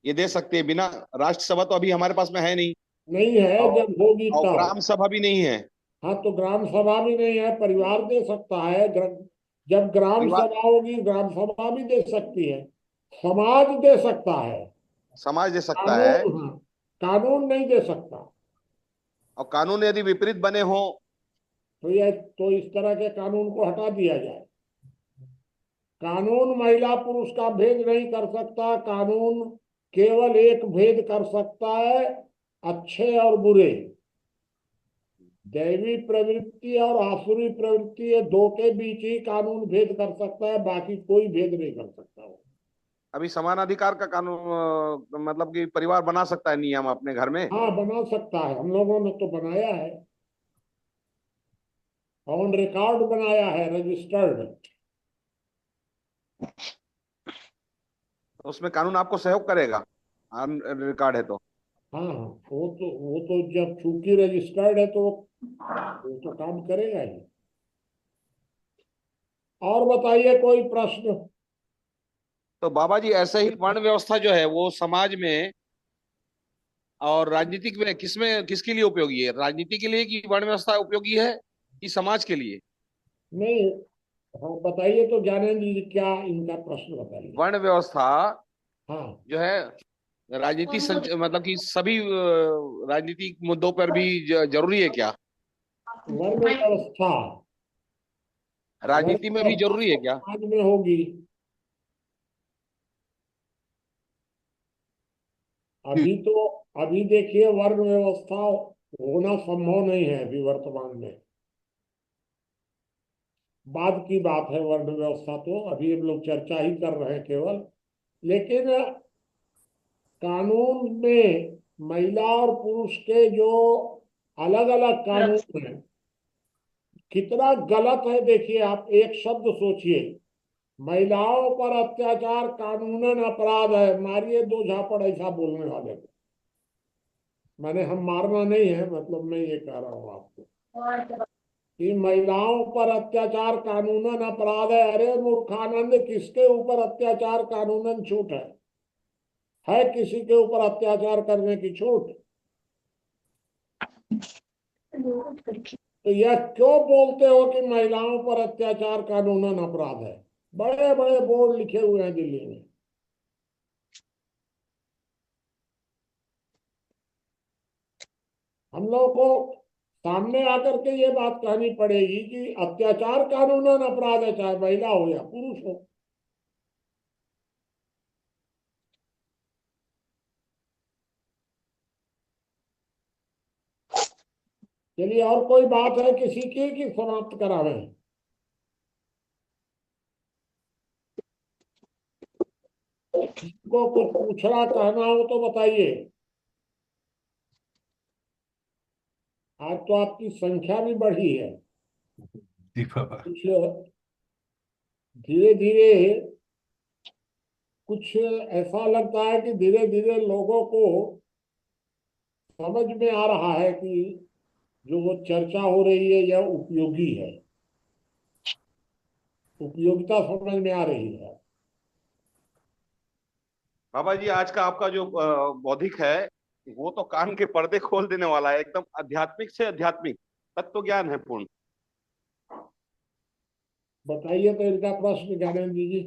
ये दे सकते हैं। बिना राष्ट्र सभा तो अभी हमारे पास में है नहीं, नहीं है, और, जब होगी और तब। ग्राम सभा भी नहीं है। हाँ तो ग्राम सभा भी नहीं है, परिवार दे सकता है। जब ग्राम परिवार, सभा होगी, ग्राम सभा भी दे सकती है। समाज दे सकता है, समाज दे सकता है। कानून, हाँ, कानून नहीं दे सकता। और कानून यदि विपरीत बने हो, तो इस तरह के कानून को हटा दिया जाए। कानून महिला पुरुष का भेद नहीं कर सकता। कानून केवल एक भेद कर सकता है, अच्छे और बुरे, दैवी प्रवृत्ति और आसुरी प्रवृत्ति, ये दो के बीच ही कानून भेद कर सकता है, बाकी कोई भेद नहीं कर सकता वो। अभी समान अधिकार का कानून मतलब कि परिवार बना सकता है नियम अपने घर में। हाँ बना सकता है, हम लोगों ने तो बनाया है, ऑन रिकॉर्ड बनाया है, रजिस्टर्ड। उसमें कानून आपको सहयोग करेगा, रिकॉर्ड है तो। हाँ हाँ, वो तो जब चूंकि रजिस्टर्ड है तो वो तो काम करेगा ही। और बताइए कोई प्रश्न। तो बाबा जी, ऐसे ही वर्ण व्यवस्था जो है वो समाज में और राजनीतिक में किसके लिए उपयोगी है? राजनीति के लिए कि वर्ण व्यवस्था उपयोगी है कि समाज के लिए? नहीं, हाँ बताइए तो, ज्ञानेंद्र जी क्या इनका प्रश्न बताइए। वर्ण व्यवस्था हाँ, जो है मतलब कि सभी राजनीतिक मुद्दों पर भी जरूरी है क्या? वर्ण व्यवस्था, वर्ण राजनीति में भी व्यवस्था जरूरी है तो क्या? समाज में होगी। अभी देखिए, वर्ण व्यवस्था होना संभव नहीं है अभी वर्तमान में। बाद की बात है वर्ण व्यवस्था, तो अभी हम लोग चर्चा ही कर रहे हैं केवल। लेकिन कानून में महिला और पुरुष के जो अलग अलग कानून हैं, कितना गलत है देखिए आप। एक शब्द सोचिए, महिलाओं पर अत्याचार कानूनन अपराध है, मारिए दो झापड़ ऐसा बोलने वाले को। मैंने हम मारना नहीं है, मतलब मैं ये कह रहा हूं आपको कि महिलाओं पर अत्याचार कानूनन अपराध है। अरे मूर्खानंद, किसके ऊपर अत्याचार कानूनन छूट है किसी के ऊपर अत्याचार करने की छूट? तो यह क्यों बोलते हो कि महिलाओं पर अत्याचार कानूनन अपराध है? बड़े बड़े बोर्ड लिखे हुए हैं दिल्ली में। हम लोग को सामने आकर के ये बात कहनी पड़ेगी कि अत्याचार कानूनन अपराध है, चाहे महिला हो या पुरुष हो। चलिए, और कोई बात है किसी की कि समाप्त करावे? किसको कुछ पूछना कहना हो तो बताइए। आज तो आपकी संख्या भी बढ़ी है। जी बाबा। कुछ धीरे धीरे कुछ ऐसा लगता है कि धीरे धीरे लोगों को समझ में आ रहा है कि जो वो चर्चा हो रही है यह उपयोगी है। उपयोगिता समझ में आ रही है। बाबा जी, आज का आपका जो बौद्धिक है वो तो कान के पर्दे खोल देने वाला है, एकदम आध्यात्मिक से आध्यात्मिक तत्व ज्ञान है पूर्ण। बताइए तो इनका प्रश्न ज्ञानेंद्र जी।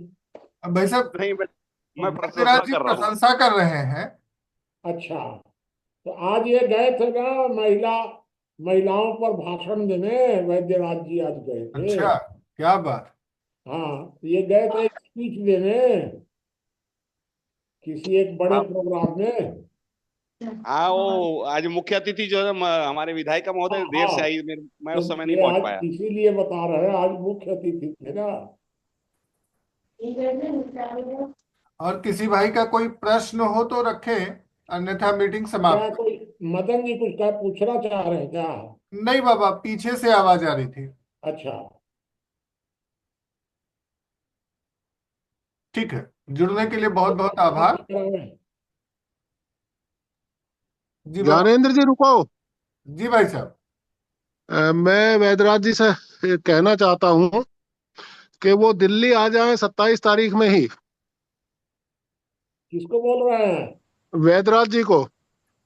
अब भाई साहब, नहीं, मैं प्रशंसा यतिराज जी कर रहा हूँ। प्रशंसा कर रहे हैं। अच्छा, तो आज ये गए थे ना महिलाओं पर भाषण देने, वैद्यराज जी आज गए थे। अच्छा, क्या बात। हाँ, ये गए थे स्पीच देने किसी एक बड़े हाँ प्रोग्राम में। हाँ, वो आज मुख्य अतिथि जो है हमारे विधायिका हाँ महोदय देर हाँ, से आई, मैं उस तो समय नहीं ये पहुंच पाया। आज इसीलिए बता रहे हैं, आज मुख्य अतिथि थे ना। और किसी भाई का कोई प्रश्न हो तो रखें, अन्यथा मीटिंग क्या समाप्त। कोई मदन जी कुछ क्या पूछना चाह रहे हैं क्या? नहीं बाबा, पीछे से आवाज आ रही थी। अच्छा, ठीक है, जुड़ने के लिए बहुत बहुत आभार। जी बाबा। ज्ञानेंद्र जी रुको। जी भाई साहब। मैं वैद्यराज जी से कहना चाहता हूँ कि वो दिल्ली आ जाएं 27 तारीख में ही। किसको बोल रहे हैं? वैद्यराज जी को।